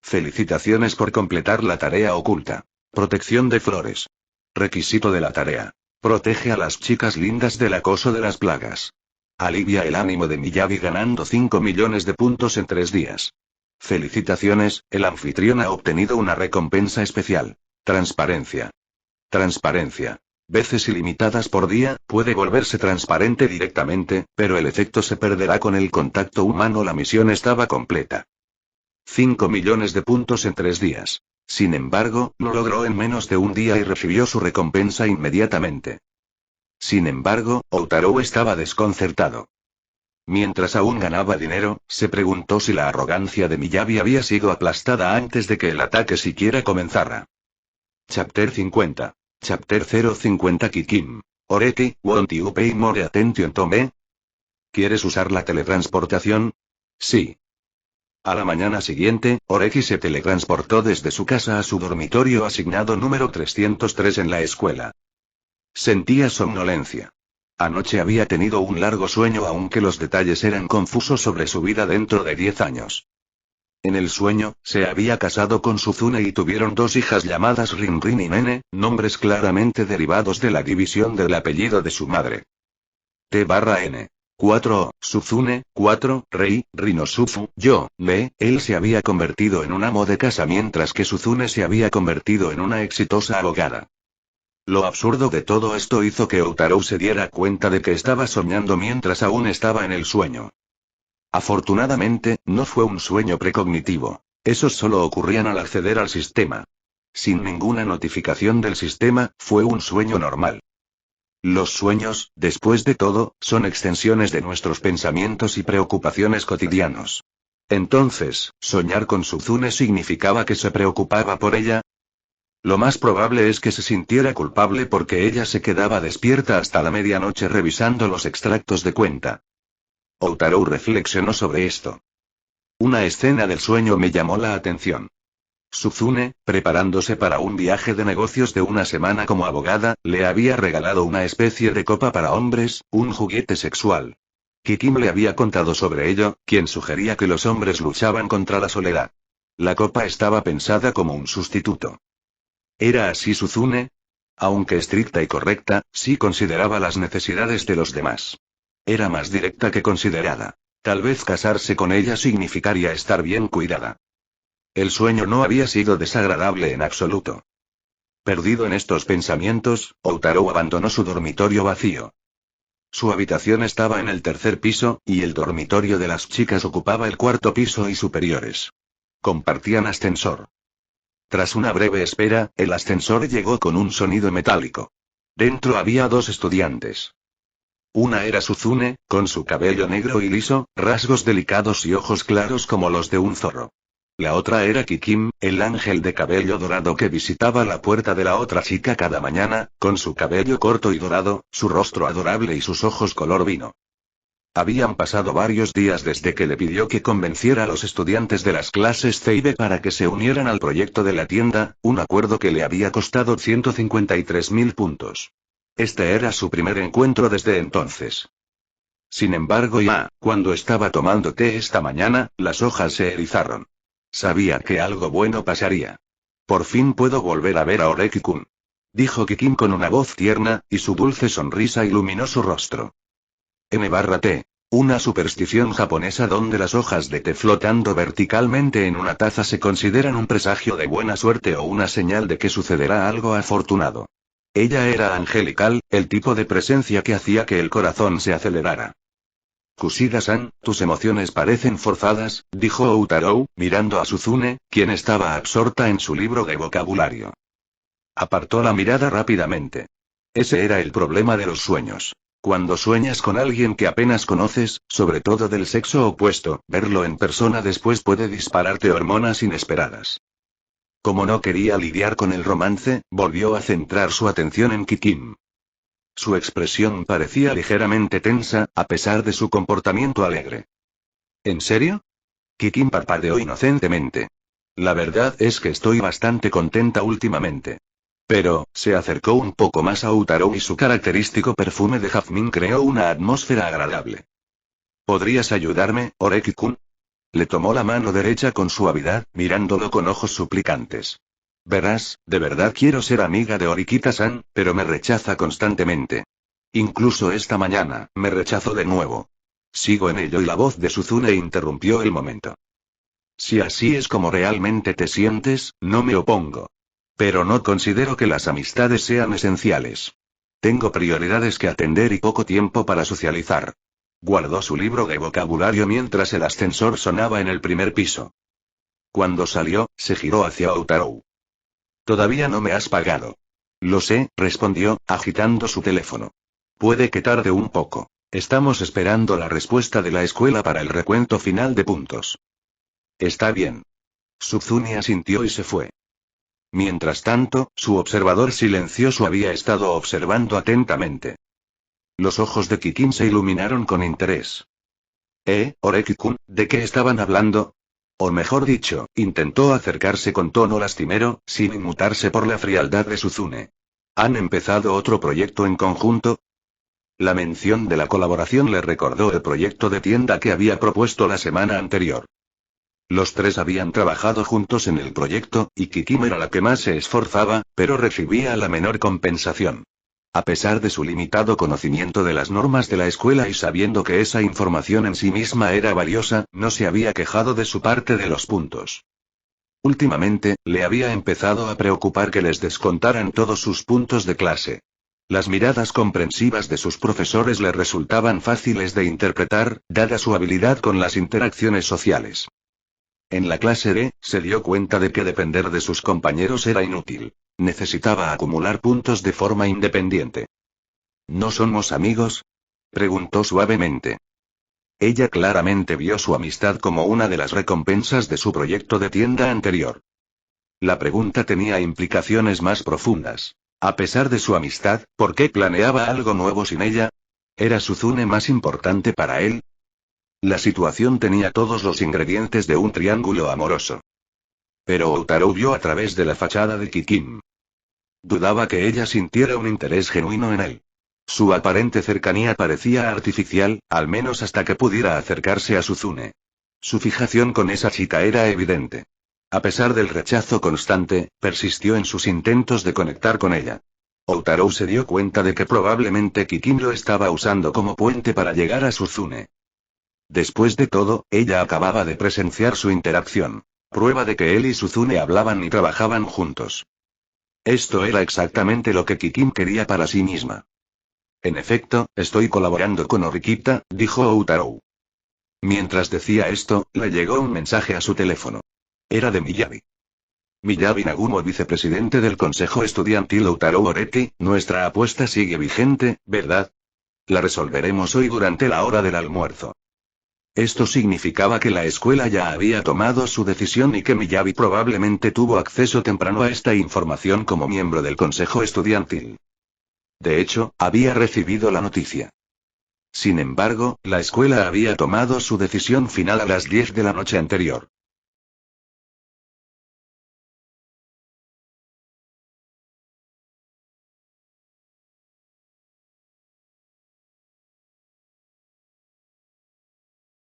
Felicitaciones por completar la tarea oculta. Protección de flores. Requisito de la tarea. Protege a las chicas lindas del acoso de las plagas. Alivia el ánimo de Miyabi ganando 5 millones de puntos en 3 días. Felicitaciones, el anfitrión ha obtenido una recompensa especial. Transparencia. Transparencia. Veces ilimitadas por día, puede volverse transparente directamente, pero el efecto se perderá con el contacto humano. La misión estaba completa. 5 millones de puntos en 3 días. Sin embargo, lo logró en menos de un día y recibió su recompensa inmediatamente. Sin embargo, Outaro estaba desconcertado. Mientras aún ganaba dinero, se preguntó si la arrogancia de Miyabi había sido aplastada antes de que el ataque siquiera comenzara. Chapter 50. Chapter 050 Kikim. Oreki, won't you pay more attention to me? ¿Quieres usar la teletransportación? Sí. A la mañana siguiente, Oreki se teletransportó desde su casa a su dormitorio asignado número 303 en la escuela. Sentía somnolencia. Anoche había tenido un largo sueño aunque los detalles eran confusos sobre su vida dentro de 10 años. En el sueño, se había casado con Suzune y tuvieron 2 hijas llamadas Rin y Nene, nombres claramente derivados de la división del apellido de su madre. T/N. 4. Suzune, 4. Rei, Rinosufu, yo, Me, él se había convertido en un amo de casa mientras que Suzune se había convertido en una exitosa abogada. Lo absurdo de todo esto hizo que Outaro se diera cuenta de que estaba soñando mientras aún estaba en el sueño. Afortunadamente, no fue un sueño precognitivo. Esos solo ocurrían al acceder al sistema. sin ninguna notificación del sistema, fue un sueño normal. Los sueños, después de todo, son extensiones de nuestros pensamientos y preocupaciones cotidianos. Entonces, ¿soñar con Suzune significaba que se preocupaba por ella? Lo más probable es que se sintiera culpable porque ella se quedaba despierta hasta la medianoche revisando los extractos de cuenta. Outaro reflexionó sobre esto. Una escena del sueño me llamó la atención. Suzune, preparándose para un viaje de negocios de una semana como abogada, le había regalado una especie de copa para hombres, un juguete sexual. Kikim le había contado sobre ello, quien sugería que los hombres luchaban contra la soledad. La copa estaba pensada como un sustituto. ¿Era así Suzune? Aunque estricta y correcta, sí consideraba las necesidades de los demás. Era más directa que considerada. Tal vez casarse con ella significaría estar bien cuidada. El sueño no había sido desagradable en absoluto. Perdido en estos pensamientos, Outaro abandonó su dormitorio vacío. Su habitación estaba en el tercer piso, y el dormitorio de las chicas ocupaba el cuarto piso y superiores. Compartían ascensor. Tras una breve espera, el ascensor llegó con un sonido metálico. Dentro había dos estudiantes. Una era Suzune, con su cabello negro y liso, rasgos delicados y ojos claros como los de un zorro. La otra era Kikim, el ángel de cabello dorado que visitaba la puerta de la otra chica cada mañana, con su cabello corto y dorado, su rostro adorable y sus ojos color vino. Habían pasado varios días desde que le pidió que convenciera a los estudiantes de las clases Ceibe para que se unieran al proyecto de la tienda, un acuerdo que le había costado 153.000 puntos. Este era su primer encuentro desde entonces. Sin embargo, cuando estaba tomando té esta mañana, las hojas se erizaron. Sabía que algo bueno pasaría. Por fin puedo volver a ver a Oreki-kun, dijo Kikim con una voz tierna, y su dulce sonrisa iluminó su rostro. N/T. Una superstición japonesa donde las hojas de té flotando verticalmente en una taza se consideran un presagio de buena suerte o una señal de que sucederá algo afortunado. Ella era angelical, el tipo de presencia que hacía que el corazón se acelerara. Kushida-san, tus emociones parecen forzadas, dijo Outaro, mirando a Suzune, quien estaba absorta en su libro de vocabulario. Apartó la mirada rápidamente. Ese era el problema de los sueños. Cuando sueñas con alguien que apenas conoces, sobre todo del sexo opuesto, verlo en persona después puede dispararte hormonas inesperadas. Como no quería lidiar con el romance, volvió a centrar su atención en Kikim. Su expresión parecía ligeramente tensa, a pesar de su comportamiento alegre. ¿En serio? Kikim parpadeó inocentemente. La verdad es que estoy bastante contenta últimamente. Pero, se acercó un poco más a Outaro y su característico perfume de jazmín creó una atmósfera agradable. ¿Podrías ayudarme, Oreki-kun? Le tomó la mano derecha con suavidad, mirándolo con ojos suplicantes. Verás, de verdad quiero ser amiga de Orikita-san, pero me rechaza constantemente. Incluso esta mañana, me rechazó de nuevo. Sigo en ello y la voz de Suzune interrumpió el momento. Si así es como realmente te sientes, no me opongo. Pero no considero que las amistades sean esenciales. Tengo prioridades que atender y poco tiempo para socializar. Guardó su libro de vocabulario mientras el ascensor sonaba en el primer piso. Cuando salió, se giró hacia Outaro. Todavía no me has pagado. Lo sé, respondió, agitando su teléfono. Puede que tarde un poco. Estamos esperando la respuesta de la escuela para el recuento final de puntos. Está bien. Suzune asintió y se fue. Mientras tanto, su observador silencioso había estado observando atentamente. Los ojos de Kikim se iluminaron con interés. Oreki-kun, ¿de qué estaban hablando? O mejor dicho, intentó acercarse con tono lastimero, sin inmutarse por la frialdad de Suzune. ¿Han empezado otro proyecto en conjunto? La mención de la colaboración le recordó el proyecto de tienda que había propuesto la semana anterior. Los tres habían trabajado juntos en el proyecto, y Kikim era la que más se esforzaba, pero recibía la menor compensación. A pesar de su limitado conocimiento de las normas de la escuela y sabiendo que esa información en sí misma era valiosa, no se había quejado de su parte de los puntos. Últimamente, le había empezado a preocupar que les descontaran todos sus puntos de clase. Las miradas comprensivas de sus profesores le resultaban fáciles de interpretar, dada su habilidad con las interacciones sociales. En la clase D, se dio cuenta de que depender de sus compañeros era inútil. Necesitaba acumular puntos de forma independiente. ¿No somos amigos?, preguntó suavemente. Ella claramente vio su amistad como una de las recompensas de su proyecto de tienda anterior. La pregunta tenía implicaciones más profundas. A pesar de su amistad, ¿por qué planeaba algo nuevo sin ella? ¿Era Suzune más importante para él? La situación tenía todos los ingredientes de un triángulo amoroso. Pero Outaro vio a través de la fachada de Kikim. Dudaba que ella sintiera un interés genuino en él. Su aparente cercanía parecía artificial, al menos hasta que pudiera acercarse a Suzune. Su fijación con esa chica era evidente. A pesar del rechazo constante, persistió en sus intentos de conectar con ella. Outaro se dio cuenta de que probablemente Kikim lo estaba usando como puente para llegar a Suzune. Después de todo, ella acababa de presenciar su interacción. Prueba de que él y Suzune hablaban y trabajaban juntos. Esto era exactamente lo que Kikim quería para sí misma. En efecto, estoy colaborando con Orikita, dijo Outaro. Mientras decía esto, le llegó un mensaje a su teléfono. Era de Miyabi. Miyabi Nagumo, vicepresidente del Consejo Estudiantil. Outaro Moretti, nuestra apuesta sigue vigente, ¿verdad? La resolveremos hoy durante la hora del almuerzo. Esto significaba que la escuela ya había tomado su decisión y que Miyabi probablemente tuvo acceso temprano a esta información como miembro del Consejo Estudiantil. De hecho, había recibido la noticia. Sin embargo, la escuela había tomado su decisión final a las 10 de la noche anterior.